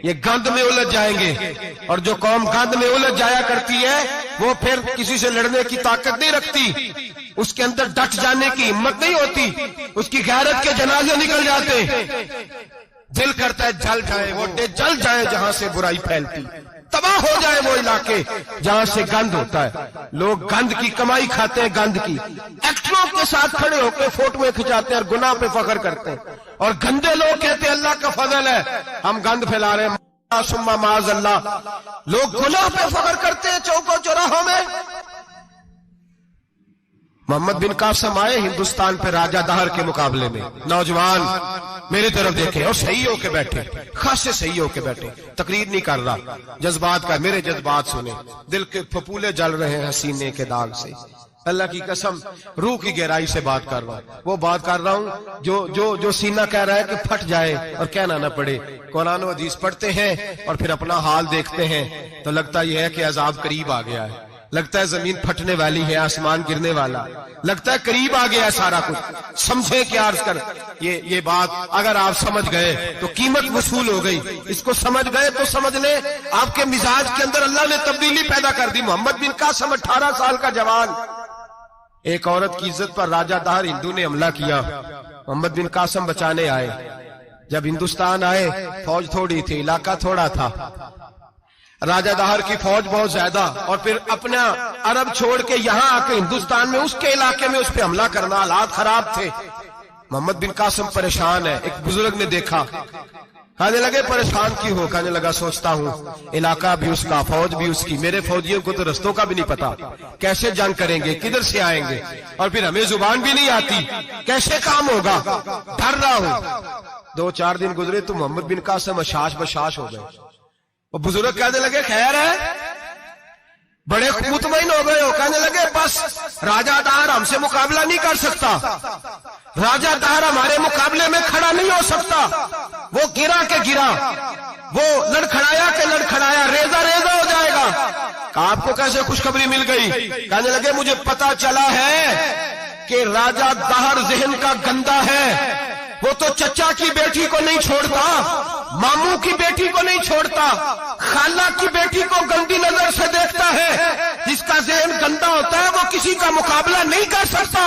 یہ گند میں الجھ جائیں گے۔ اور جو قوم گند میں الجھ جایا کرتی ہے وہ پھر کسی سے لڑنے کی طاقت نہیں رکھتی، اس کے اندر ڈٹ جانے کی ہمت نہیں ہوتی، اس کی غیرت کے جنازے نکل جاتے، دل کرتا ہے جل جائے وہ جل جائے جہاں سے برائی پھیلتی، تباہ ہو جائے وہ علاقے جہاں سے گند ہوتا ہے۔ لوگ گند کی کمائی کھاتے ہیں، گند کی ایکٹروں کے ساتھ کھڑے ہو کے فوٹویں کھچاتے ہیں اور گناہ پہ فخر کرتے ہیں، اور گندے لوگ کہتے ہیں اللہ کا فضل ہے ہم گند پھیلا رہے ہیں، ثم معاذ اللہ۔ لوگ گناہ پہ فخر کرتے ہیں چوکوں چوراہوں میں۔ محمد بن قاسم آئے ہندوستان پہ راجہ دہر کے مقابلے میں، نوجوان میری طرف دیکھیں اور صحیح ہو کے بیٹھے، خاصے صحیح ہو کے بیٹھے، تقریر نہیں کر رہا، جذبات کا، میرے جذبات سنیں، دل کے پھپولے جل رہے ہیں سینے کے داغ سے، اللہ کی قسم روح کی گہرائی سے بات کر رہا ہوں، وہ بات کر رہا ہوں جو سینہ کہہ رہا ہے کہ پھٹ جائے اور کہنا نہ پڑے۔ قرآن و حدیث پڑھتے ہیں اور پھر اپنا حال دیکھتے ہیں تو لگتا یہ ہے کہ عذاب قریب آ گیا ہے، لگتا ہے زمین پھٹنے والی ہے، آسمان گرنے والا، لگتا ہے قریب آ گیا سارا کچھ۔ سمجھے کیا عرض کر، یہ بات اگر آپ سمجھ گئے تو قیمت وصول ہو گئی، اس کو سمجھ گئے تو سمجھ لیں آپ کے مزاج کے اندر اللہ نے تبدیلی پیدا کر دی۔ محمد بن قاسم 18 سال کا جوان، ایک عورت کی عزت پر راجہ دہر ہندو نے حملہ کیا، محمد بن قاسم بچانے آئے۔ جب ہندوستان آئے فوج تھوڑی تھی، علاقہ تھوڑا تھا، راجہ دہر کی فوج بہت زیادہ، اور پھر اپنا عرب چھوڑ کے یہاں آ کے ہندوستان میں اس کے علاقے میں اس پہ حملہ کرنا، حالات خراب تھے۔ محمد بن قاسم پریشان ہے، ایک بزرگ نے دیکھا، کہنے لگے پریشان کی ہو؟ کہنے لگا سوچتا ہوں علاقہ بھی اس کا، فوج بھی اس کی، میرے فوجیوں کو تو رستوں کا بھی نہیں پتا، کیسے جنگ کریں گے، کدھر سے آئیں گے، اور پھر ہمیں زبان بھی نہیں آتی، کیسے کام ہوگا، ڈر رہا ہوں۔ 2-4 دن گزرے تو محمد بن قاسم اشاش بشاش ہو گئے۔ وہ بزرگ کہنے لگے خیر ہے، بڑے مطمئن ہو گئے ہو؟ کہنے لگے بس راجہ دہر ہم سے مقابلہ نہیں کر سکتا، راجہ دہر ہمارے مقابلے میں کھڑا نہیں ہو سکتا، وہ گرا کے گرا، وہ لڑکھڑایا کہ لڑکھڑایا، ریزہ ریزہ ہو جائے گا۔ آپ کو کیسے خوشخبری مل گئی؟ کہنے لگے مجھے پتا چلا ہے کہ راجہ دہر ذہن کا گندا ہے، وہ تو چچا کی بیٹی کو نہیں چھوڑتا، ماموں کی بیٹی کو نہیں چھوڑتا، خالہ کی بیٹی کو گندی نظر سے دیکھتا ہے۔ جس کا ذہن گندا ہوتا ہے وہ کسی کا مقابلہ نہیں کر سکتا،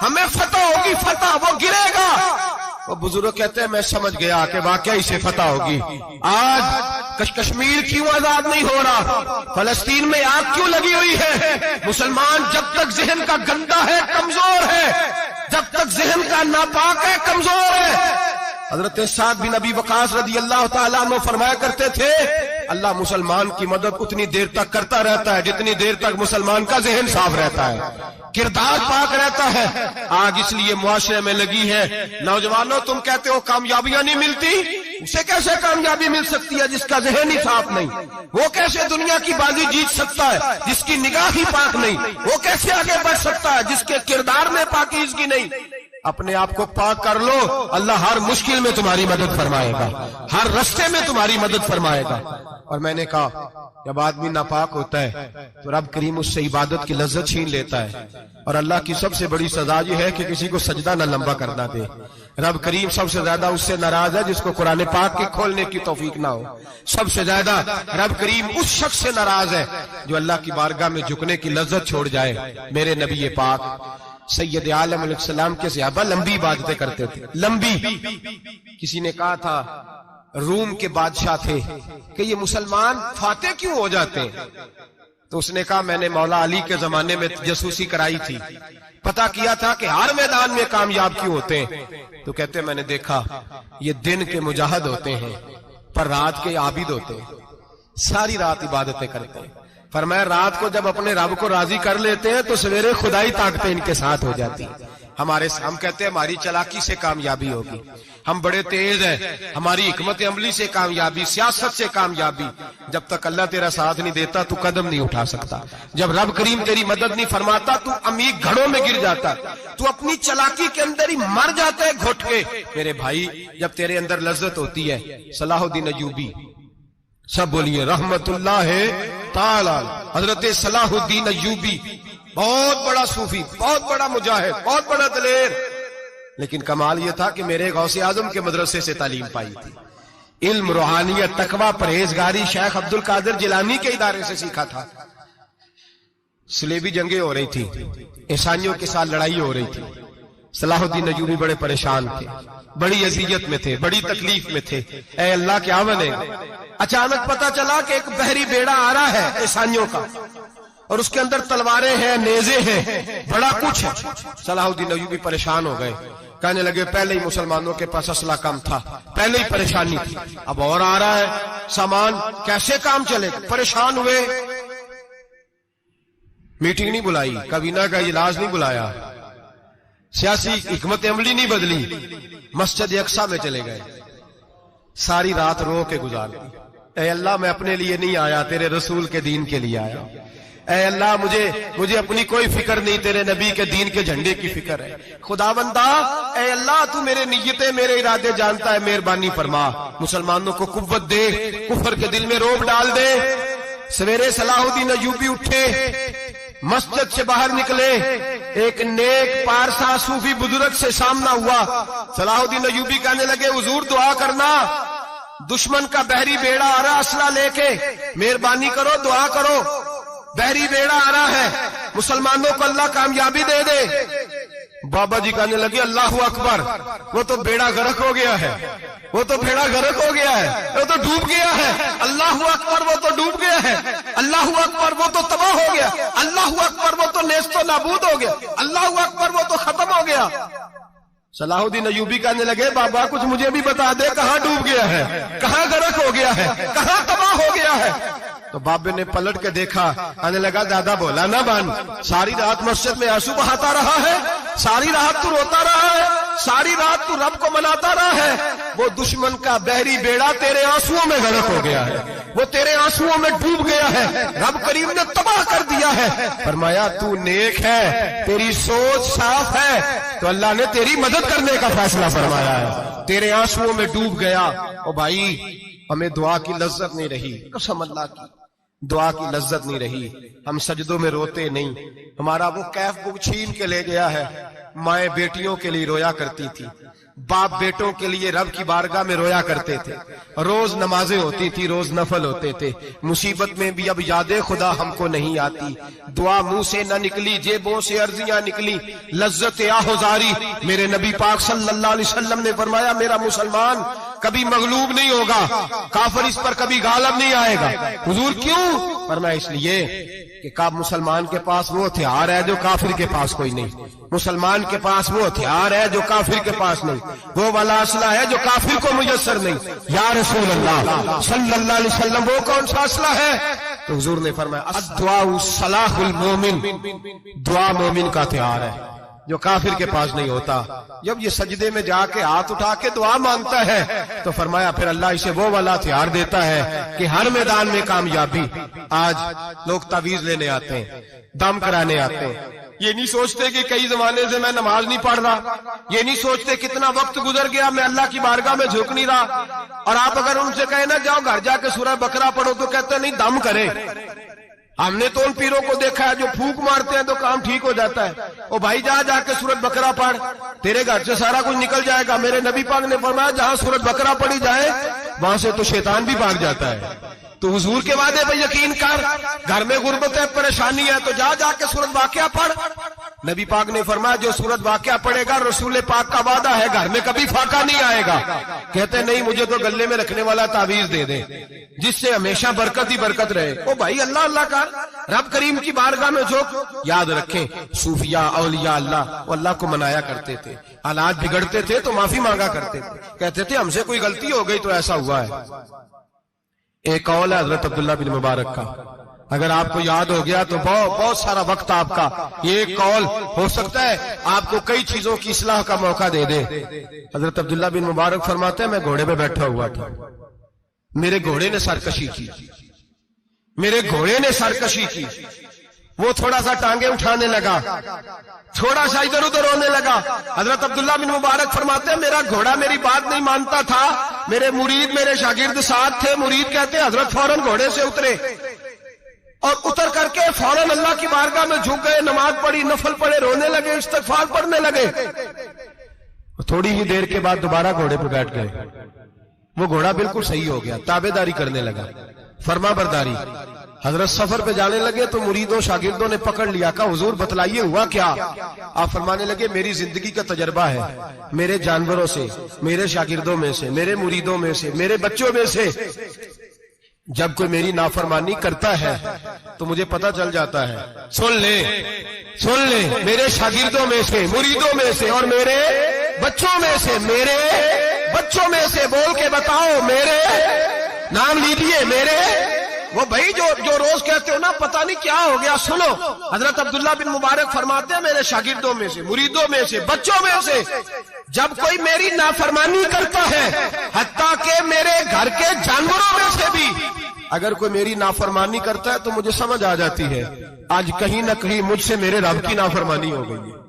ہمیں فتح ہوگی، فتح، وہ گرے گا۔ وہ بزرگ کہتے ہیں میں سمجھ گیا کہ واقعی سے فتح ہوگی۔ آج کشمیر کیوں آزاد نہیں ہو رہا؟ فلسطین میں آگ کیوں لگی ہوئی ہے؟ مسلمان جب تک ذہن کا گندا ہے کمزور ہے، جب تک ذہن کا ناپاک ہے کمزور ہے۔ حضرت سعد بن ابی وقاص رضی اللہ تعالیٰ عنہ فرمایا کرتے تھے اللہ مسلمان کی مدد اتنی دیر تک کرتا رہتا ہے جتنی دیر تک مسلمان کا ذہن صاف رہتا ہے، کردار پاک رہتا ہے۔ آگ اس لیے معاشرے میں لگی ہے۔ نوجوانوں تم کہتے ہو کامیابیاں نہیں ملتی، اسے کیسے کامیابی مل سکتی ہے جس کا ذہن ہی صاف نہیں؟ وہ کیسے دنیا کی بازی جیت سکتا ہے جس کی نگاہ ہی پاک نہیں؟ وہ کیسے آگے بڑھ سکتا ہے جس کے کردار میں پاکیزگی نہیں؟ اپنے آپ کو پاک کر لو، اللہ ہر مشکل میں تمہاری مدد فرمائے گا، ہر رستے میں تمہاری مدد فرمائے گا۔ اور میں نے کہا جب آدمی ناپاک ہوتا ہے تو رب کریم اس سے عبادت کی لذت چھین لیتا ہے، اور اللہ کی سب سے بڑی سزا یہ ہے کہ کسی کو سجدہ نہ لمبا کرنا دے۔ رب کریم سب سے زیادہ اس سے ناراض ہے جس کو قرآن پاک کے کھولنے کی توفیق نہ ہو۔ سب سے زیادہ رب کریم اس شخص سے ناراض ہے جو اللہ کی بارگاہ میں جھکنے کی لذت چھوڑ جائے۔ میرے نبی پاک سید عالم علیہ السلام کے صحابہ لمبی عبادتیں کرتے تھے، لمبی۔ کسی نے کہا تھا روم کے بادشاہ تھے کہ یہ مسلمان فاتح کیوں ہو جاتے ہیں؟ تو اس نے کہا میں نے مولا علی کے زمانے میں جاسوسی کرائی تھی، پتا کیا تھا کہ ہر میدان میں کامیاب کیوں ہوتے ہیں۔ تو کہتے ہیں میں نے دیکھا یہ دن کے مجاہد ہوتے ہیں پر رات کے عابد ہوتے ہیں، ساری رات عبادتیں کرتے ہیں۔ فرمایا رات کو جب اپنے رب کو راضی کر لیتے ہیں تو سویرے خدائی طاقتیں ان کے ساتھ ہو جاتی ہیں۔ ہم کہتے ہیں ہماری چلاکی سے کامیابی ہوگی، ہم بڑے تیز ہیں، ہماری حکمت عملی سے کامیابی، سیاست سے کامیابی۔ جب تک اللہ تیرا ساتھ نہیں دیتا تو قدم نہیں اٹھا سکتا، جب رب کریم تیری مدد نہیں فرماتا تو عمیق گھڑوں میں گر جاتا، تو اپنی چلاکی کے اندر ہی مر جاتا ہے گھٹ کے۔ میرے بھائی جب تیرے اندر لذت ہوتی ہے، صلاح الدین ایوبی، سب بولیے رحمت اللہ تعالی، حضرت صلاح الدین ایوبی بہت بڑا صوفی، بہت بڑا مجاہد، بہت بڑا دلیر، لیکن کمال یہ تھا کہ میرے غوث اعظم کے مدرسے سے تعلیم پائی تھی، علم، روحانیت، تقوی، پرہیزگاری شیخ عبد القادر جیلانی کے ادارے سے سیکھا تھا۔ صلیبی جنگیں ہو رہی تھی، عیسائیوں کے ساتھ لڑائی ہو رہی تھی، صلاح الدین ایوبی بڑے پریشان تھے، بڑی اذیت میں تھے، بڑی تکلیف میں تھے۔ اے اللہ کیا بنے گا؟ اچانک پتا چلا کہ ایک بحری بیڑا آ رہا ہے عیسائیوں کا، اور اس کے اندر تلواریں ہیں، نیزے ہیں، بڑا کچھ ہے۔ صلاح الدین ایوبی پریشان ہو گئے، کہنے لگے پہلے ہی مسلمانوں کے پاس اسلحہ کم تھا، پہلے ہی پریشانی تھی، اب اور آ رہا ہے سامان، کیسے کام چلے؟ پریشان ہوئے، میٹنگ نہیں بلائی، کابینہ کا اجلاس نہیں بلایا، سیاسی حکمت عملی نہیں بدلی، مسجد اقصی میں چلے گئے، ساری رات رو کے گزار دی۔ اے اللہ میں اپنے لیے نہیں آیا، تیرے رسول کے دین کے لیے آیا۔ اے اللہ مجھے اپنی کوئی فکر نہیں، تیرے نبی کے دین کے جھنڈے کی فکر ہے۔ خدا بندہ اے اللہ تو میرے نیتیں، میرے ارادے جانتا ہے، مہربانی فرما، مسلمانوں کو قوت دے، کفر کے دل میں روب ڈال دے۔ سویرے صلاح الدین ایوبی اٹھے، مسجد سے باہر نکلے، ایک نیک پارسا صوفی بزرگ سے سامنا ہوا۔ صلاح الدین ایوبی کہنے لگے حضور دعا کرنا، دشمن کا بحری بیڑا آ رہا اسلحہ لے کے، مہربانی کرو دعا کرو، بحری بیڑا آ رہا ہے، مسلمانوں کو اللہ کامیابی دے دے۔ بابا جی کہنے لگے اللہ اکبر، وہ تو بیڑا غرق ہو گیا ہے، وہ تو بیڑا غرق ہو گیا ہے، وہ تو ڈوب گیا ہے۔ اللہ اکبر، وہ تو ڈوب گیا ہے۔ اللہ اکبر، وہ تو تباہ ہو گیا۔ اللہ اکبر، وہ تو نیست و نابود ہو گیا۔ اللہ اکبر، وہ تو ختم ہو گیا۔ صلاح الدین ایوبی کہنے لگے بابا کچھ مجھے بھی بتا دے، کہاں ڈوب گیا ہے، کہاں غرق ہو گیا ہے، کہاں تباہ ہو گیا ہے؟ تو بابے نے پلٹ کے دیکھا، آنے لگا دادا بولا نہ بان، ساری رات مسجد میں آنسو بہاتا رہا ہے، ساری رات تو روتا رہا ہے، ساری رات تو رب کو مناتا رہا ہے، وہ دشمن کا بحری بیڑا تیرے آنسوؤں میں غرق ہو گیا ہے، وہ تیرے آنسوؤں میں ڈوب گیا ہے، رب کریم نے تباہ کر دیا ہے۔ فرمایا تو نیک ہے، تیری سوچ صاف ہے، تو اللہ نے تیری مدد کرنے کا فیصلہ فرمایا ہے، تیرے آنسوؤں میں ڈوب گیا۔ او بھائی ہمیں دعا کی لذت نہیں رہی، قسم اللہ کی، دعا کی لذت نہیں رہی، ہم سجدوں میں روتے نہیں، ہمارا وہ کیف بک چھین کے لے گیا ہے۔ مائیں بیٹیوں کے لیے رویا کرتی تھی، باپ بیٹوں کے لیے رب کی بارگاہ میں رویا کرتے تھے، روز نمازیں ہوتی تھی، روز نفل ہوتے تھے۔ مصیبت میں بھی اب یاد خدا ہم کو نہیں آتی، دعا منہ سے نہ نکلی، جیبوں سے عرضیاں نکلی، لذت آہوزاری۔ میرے نبی پاک صلی اللہ علیہ وسلم نے فرمایا میرا مسلمان کبھی مغلوب نہیں ہوگا، کافر اس پر کبھی غالب نہیں آئے گا۔ حضور کیوں؟ فرمایا اس لیے کہ کب مسلمان کے پاس وہ ہتھیار ہے جو کافر کے پاس کوئی نہیں، مسلمان کے پاس وہ ہتھیار ہے جو کافر کے پاس نہیں، وہ والا اسلحہ ہے جو کافر کو میسر نہیں۔ یا رسول اللہ صلی اللہ علیہ وسلم وہ کون سا اسلحہ ہے؟ تو حضور نے فرمایا الدعاء سلاح المومن، دعا مومن کا ہتھیار ہے جو کافر کے پاس نہیں ہوتا۔ جب یہ سجدے میں جا کے ہاتھ اٹھا کے دعا مانگتا ہے تو فرمایا پھر اللہ اسے وہ والا ہتھیار دیتا ہے کہ ہر میدان میں کامیابی۔ آج لوگ تعویذ لینے آتے ہیں، دم کرانے آتے ہیں، یہ نہیں سوچتے کہ کئی زمانے سے میں نماز نہیں پڑھ رہا، یہ نہیں سوچتے کتنا وقت گزر گیا میں اللہ کی بارگاہ میں جھک نہیں رہا۔ اور آپ اگر ان سے کہیں نا جاؤ گھر جا کے سورہ بقرہ پڑھو تو کہتے ہیں نہیں دم کرے۔ ہم نے تو ان پیروں کو دیکھا ہے جو پھونک مارتے ہیں تو کام ٹھیک ہو جاتا ہے۔ او بھائی جا کے سورۃ بقرہ پڑھ، تیرے گھر سے سارا کچھ نکل جائے گا۔ میرے نبی پاک نے فرمایا جہاں سورۃ بقرہ پڑھی جائے وہاں سے تو شیطان بھی بھاگ جاتا ہے۔ تو حضور کے وعدے پہ یقین کر، گھر میں غربت ہے، پریشانی ہے تو جا کے سورۃ واقعہ پڑھ۔ نبی پاک نے فرمایا جو سورۃ واقعہ پڑھے گا رسول پاک کا وعدہ ہے گھر میں کبھی فاقہ نہیں آئے گا۔ کہتے نہیں مجھے تو گلے میں رکھنے والا تعویذ دے دیں جس سے ہمیشہ برکت ہی برکت رہے۔ او بھائی اللہ اللہ کا رب کریم کی بارگاہ میں جھک۔ یاد رکھیں صوفیاء اولیاء اللہ وہ اللہ کو منایا کرتے تھے، حالات بگڑتے تھے تو معافی مانگا کرتے تھے، کہتے تھے ہم سے کوئی غلطی ہو گئی تو ایسا ہوا ہے۔ ایک قول ہے حضرت عبداللہ بن مبارک کا، اگر آپ کو یاد ہو گیا تو بہت سارا وقت آپ کا یہ ایک قول ہو سکتا ہے آپ کو کئی چیزوں کی اصلاح کا موقع دے دے۔ حضرت عبداللہ بن مبارک فرماتے ہیں میں گھوڑے پہ بیٹھا ہوا تھا، میرے گھوڑے نے سرکشی کی، میرے گھوڑے نے سرکشی کی، وہ تھوڑا سا ٹانگیں اٹھانے لگا، تھوڑا سا ادھر ادھر ہونے لگا۔ حضرت عبداللہ بن مبارک فرماتے ہیں میرا گھوڑا میری بات نہیں مانتا تھا، میرے مرید میرے شاگرد ساتھ تھے، مرید کہتے ہیں حضرت فوراً گھوڑے سے اترے اور اتر کر کے فوراً اللہ کی بارگاہ میں جھک گئے، نماز پڑھی، نفل پڑھے، رونے لگے، استغفار پڑھنے لگے۔ تھوڑی ہی دیر کے بعد دوبارہ گھوڑے پہ بیٹھ گئے، وہ گھوڑا بالکل صحیح ہو گیا، تابعداری کرنے لگا، فرما برداری۔ حضرت سفر پہ جانے لگے تو مریدوں شاگردوں نے پکڑ لیا، کہا حضور بتلائیے ہوا کیا؟ آپ فرمانے لگے میری زندگی کا تجربہ ہے، میرے جانوروں سے، میرے شاگردوں میں سے، میرے مریدوں میں سے، میرے بچوں میں سے جب کوئی میری نافرمانی کرتا ہے تو مجھے پتا چل جاتا ہے۔ سن لے میرے شاگردوں میں سے، مریدوں میں سے اور میرے بچوں میں سے، میرے بچوں میں سے بول کے بتاؤ، میرے نام لیجیے، میرے وہ بھائی جو روز کہتے ہو نا پتہ نہیں کیا ہو گیا، سنو حضرت عبداللہ بن مبارک فرماتے ہیں میرے شاگردوں میں سے، مریدوں میں سے، بچوں میں سے جب کوئی میری نافرمانی کرتا ہے، حتیٰ کہ میرے گھر کے جانوروں میں سے بھی اگر کوئی میری نافرمانی کرتا ہے تو مجھے سمجھ آ جاتی ہے آج کہیں نہ کہیں مجھ سے میرے رب کی نافرمانی ہو گئی ہے،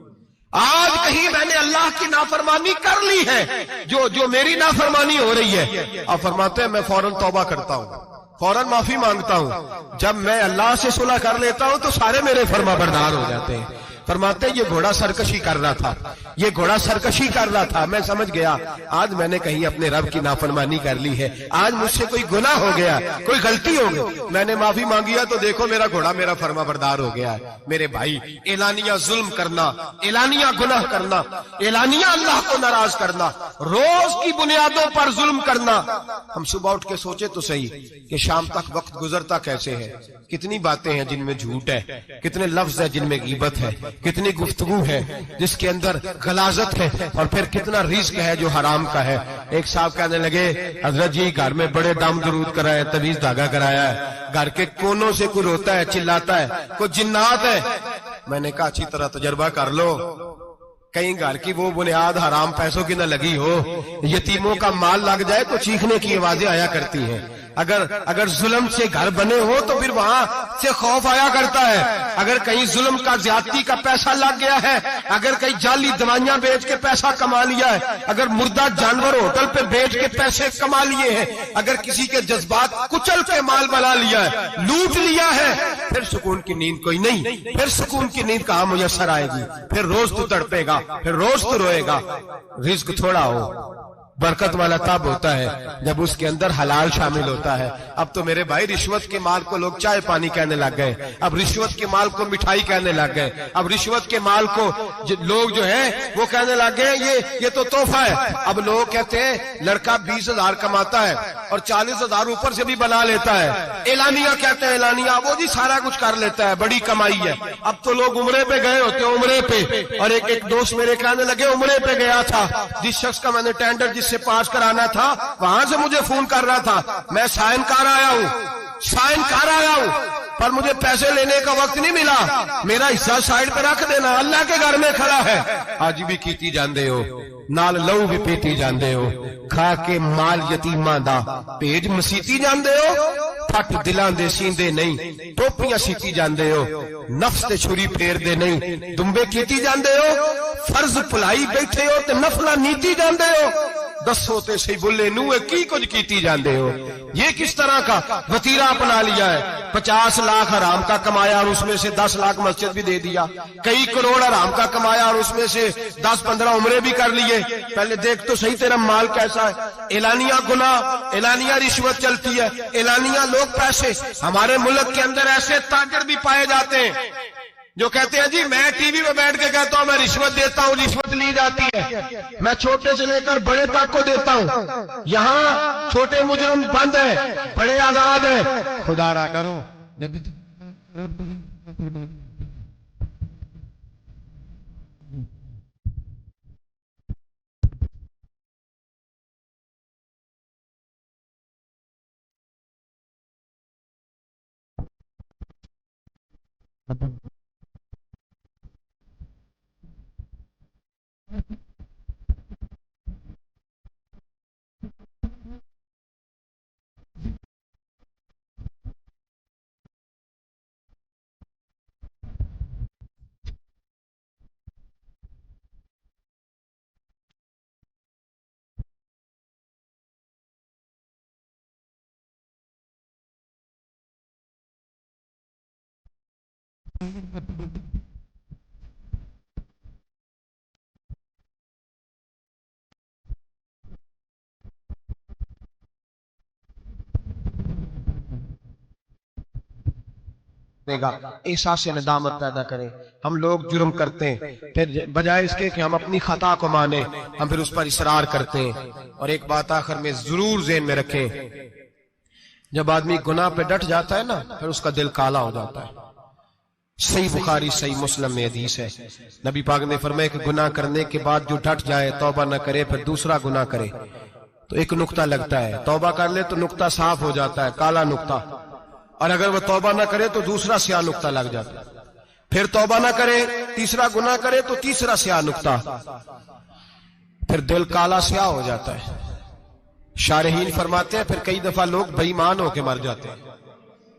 آج کہیں میں نے اللہ کی نافرمانی کر لی ہے جو میری نافرمانی ہو رہی ہے۔ آپ فرماتے ہیں میں فوراً توبہ کرتا ہوں، فوراً معافی مانگتا ہوں، جب میں اللہ سے صلح کر لیتا ہوں تو سارے میرے فرما بردار ہو جاتے ہیں۔ فرماتے ہیں یہ گھوڑا سرکشی کر رہا تھا، یہ گھوڑا سرکشی کر رہا تھا، میں سمجھ گیا آج میں نے کہیں اپنے رب کی نافرمانی کر لی ہے، آج مجھ سے کوئی گناہ ہو گیا، کوئی غلطی ہو گئی، میں نے معافی مانگی ہے تو دیکھو میرا گھوڑا میرا فرما بردار ہو گیا ہے۔ میرے بھائی اعلانیہ ظلم کرنا، اعلانیہ گناہ کرنا، اعلانیہ اللہ کو ناراض کرنا، روز کی بنیادوں پر ظلم کرنا، ہم صبح اٹھ کے سوچے تو صحیح کہ شام تک وقت گزرتا کیسے ہے، کتنی باتیں ہیں جن میں جھوٹ ہے، کتنے لفظ ہیں جن میں غیبت ہے، کتنی گفتگو ہے جس کے اندر غلاظت ہے، اور پھر کتنا رزق ہے جو حرام کا ہے۔ ایک صاحب کہنے لگے حضرت جی گھر میں بڑے دم درود کرایا، طویل دھاگا کرایا ہے، گھر کے کونوں سے کوئی روتا ہے، چلاتا ہے، کوئی جنات ہے۔ میں نے کہا اچھی طرح تجربہ کر لو، کہیں گھر کی وہ بنیاد حرام پیسوں کی نہ لگی ہو، یتیموں کا مال لگ جائے تو چیخنے کی آوازیں آیا کرتی ہیں، اگر ظلم سے گھر بنے ہو تو پھر وہاں سے خوف آیا کرتا ہے. اگر کہیں ظلم کا زیادتی کا پیسہ لگ گیا ہے, اگر کہیں جعلی دوائیاں بیچ کے پیسہ کما لیا ہے, اگر مردہ جانور ہوٹل پہ بیچ کے پیسے کما لیے ہیں, اگر کسی کے جذبات کچل کے مال بنا لیا ہے, لوٹ لیا ہے, پھر سکون کی نیند کوئی نہیں. پھر سکون کی نیند کہاں میسر آئے گی؟ پھر روز تو تڑپے گا, پھر روز تو روئے گا. رزق تھوڑا ہو, برکت والا تب ہوتا ہے جب اس کے اندر حلال شامل ہوتا ہے. اب تو میرے بھائی رشوت کے مال کو لوگ چائے پانی کہنے لگ گئے, اب رشوت کے مال کو مٹھائی کہنے لگ گئے, اب رشوت کے مال کو لوگ جو ہے وہ کہنے لگ گئے یہ تو تحفہ ہے. اب لوگ کہتے ہیں لڑکا 20,000 کماتا ہے اور 40,000 اوپر سے بھی بنا لیتا ہے, اعلانیہ کہتے ہیں, اعلانیہ وہ جی سارا کچھ کر لیتا ہے, بڑی کمائی ہے. اب تو لوگ عمرے پہ گئے ہوتے ہیں, عمرے پہ, اور ایک دوست میرے کہنے لگے عمرے پہ گیا تھا, جس شخص کا میں نے ٹینڈر جس سے پاس کرانا تھا وہاں سے مجھے فون کر رہا تھا, میں سائن کار آیا ہوں پر مجھے پیسے لینے کا وقت نہیں ملا, میرا حصہ سائڈ پہ رکھ دینا, اللہ کے گھر میں کھڑا ہے. آج بھی کیتی جاندے ہو, نال لہو بھی پیتی جاندے ہو, کھا کے مال یتیماں دا پیج مسیتی جاندے ہو, پھٹ دلاں دے سیندے نہیں, ٹوپیاں سیتی جاندے ہو, نفس تے چھری پھیر دے نہیں, دمبے کیتی جاندے ہو, فرض پلائی بیٹھے ہو تے نفلہ نیتی جاندے ہو, دسو تے سی بلے نوے کی کچھ کیتی جاندے ہو. یہ کس طرح کا وتیرہ اپنا لیا ہے؟ 50 لاکھ حرام کا کمایا اور اس میں سے 10 لاکھ مسجد بھی دے دیا, کئی کروڑ حرام کا کمایا اور اس میں سے 10-15 عمرے بھی کر لیے. پہلے دیکھ تو صحیح تیرا مال کیسا ہے. اعلانیہ گناہ, اعلانیہ رشوت چلتی ہے, اعلانیہ لوگ پیسے. ہمارے ملک کے اندر ایسے تاجر بھی پائے جاتے ہیں جو کہتے ہیں جی میں ٹی وی میں بیٹھ کے کہتا ہوں میں رشوت دیتا ہوں, رشوت لی جاتی ہے, میں چھوٹے سے لے کر بڑے تک کو دیتا ہوں, یہاں چھوٹے مجرم بند ہیں, بڑے آزاد ہیں. خدا را کرو گا, احساس ندامت پیدا کریں. ہم لوگ جرم کرتے ہیں, پھر بجائے اس کے کہ ہم اپنی خطا کو مانیں ہم پھر اس پر اصرار کرتے ہیں. اور ایک بات آخر میں ضرور ذہن میں رکھیں, جب آدمی گناہ پہ ڈٹ جاتا ہے نا پھر اس کا دل کالا ہو جاتا ہے. صحیح بخاری صحیح مسلم میں حدیث ہے, نبی پاک نے فرمایا کہ گناہ کرنے کے بعد جو ڈٹ جائے, توبہ نہ کرے, پھر دوسرا گناہ کرے تو ایک نقطہ لگتا ہے, توبہ کر لے تو نقطہ صاف ہو جاتا ہے, کالا نقطہ, اور اگر وہ توبہ نہ کرے تو دوسرا سیاہ نقطہ لگ جاتا ہے, پھر توبہ نہ کرے, تیسرا گناہ کرے تو تیسرا سیاہ نقطہ, پھر دل کالا سیاہ ہو جاتا ہے. شارحین فرماتے ہیں پھر کئی دفعہ لوگ بے ایمان ہو کے مر جاتے ہیں,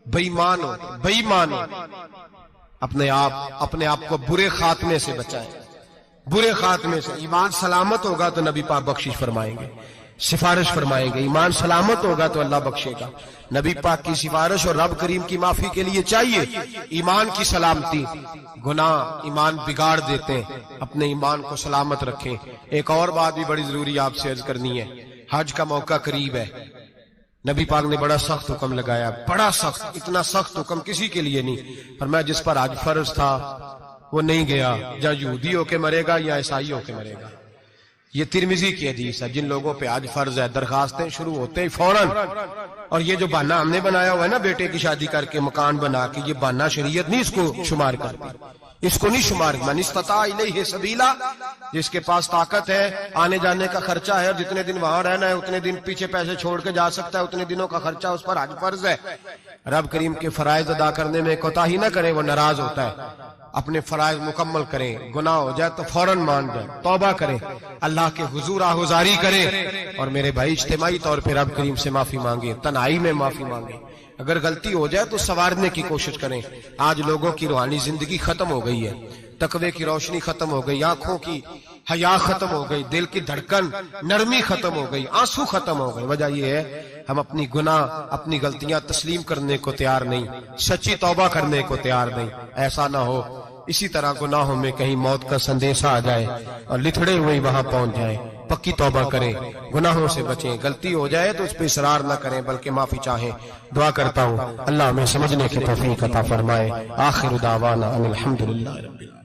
بے ایمان ہو. اپنے آپ کو برے خاتمے سے بچائیں, برے خاتمے سے. ایمان سلامت ہوگا تو نبی پاک بخشش فرمائیں گے, سفارش فرمائیں گے. ایمان سلامت ہوگا تو اللہ بخشے گا. نبی پاک کی سفارش اور رب کریم کی معافی کے لیے چاہیے ایمان کی سلامتی. گناہ ایمان بگاڑ دیتے ہیں, اپنے ایمان کو سلامت رکھیں. ایک اور بات بھی بڑی ضروری آپ سے عرض کرنی ہے, حج کا موقع قریب ہے. نبی پاک نے بڑا سخت حکم لگایا, بڑا سخت, اتنا سخت حکم کسی کے لیے نہیں. فرمایا جس پر حج فرض تھا وہ نہیں گیا, یا یہودی ہو کے مرے گا یا عیسائی ہو کے مرے گا. یہ ترمذی کی حدیث ہے. جن لوگوں پہ حج فرض ہے درخواستیں شروع ہوتے ہیں فوراً. اور یہ جو بہانہ ہم نے بنایا ہوا ہے نا بیٹے کی شادی کر کے مکان بنا کے, یہ بہانہ شریعت نہیں اس کو شمار کرتی. اس کو نہیں شمار. من استطاع الیہ سبیلا، جس کے پاس طاقت ہے، آنے جانے کا خرچہ ہے، اور جتنے دن وہاں رہنا ہے اتنے دن پیچھے پیسے چھوڑ کے جا سکتا ہے، اتنے دنوں کا خرچہ اس پر حج فرض ہے. رب کریم کے فرائض ادا کرنے میں کوتاہی نہ کرے، وہ ناراض ہوتا ہے. اپنے فرائض مکمل کریں، گناہ ہو جائے تو فوراً مان جائے، توبہ کریں، اللہ کے حضور آہوزاری کریں، اور میرے بھائی اجتماعی طور پہ رب کریم سے معافی مانگیں، تنہائی میں معافی مانگیں. اگر غلطی ہو جائے تو سنوارنے کی کوشش کریں. آج لوگوں کی روحانی زندگی ختم ہو گئی ہے، تقوی کی روشنی ختم ہو گئی، آنکھوں کی حیا ختم ہو گئی، دل کی دھڑکن نرمی ختم ہو گئی، آنسو ختم ہو گئے. وجہ یہ ہے ہم اپنی گناہ، اپنی غلطیاں تسلیم کرنے کو تیار نہیں، سچی توبہ کرنے کو تیار نہیں. ایسا نہ ہو اسی طرح گناہوں میں کہیں موت کا سندیشہ آ جائے اور لتھڑے ہوئے وہاں پہنچ جائیں. پکی توبہ کریں، گناہوں سے بچیں. غلطی ہو جائے تو اس پہ اصرار نہ کریں بلکہ معافی چاہیں. دعا کرتا ہوں اللہ ہمیں سمجھنے کی توفیق عطا فرمائے. آخر دعوانا ان الحمدللہ رب العالمین.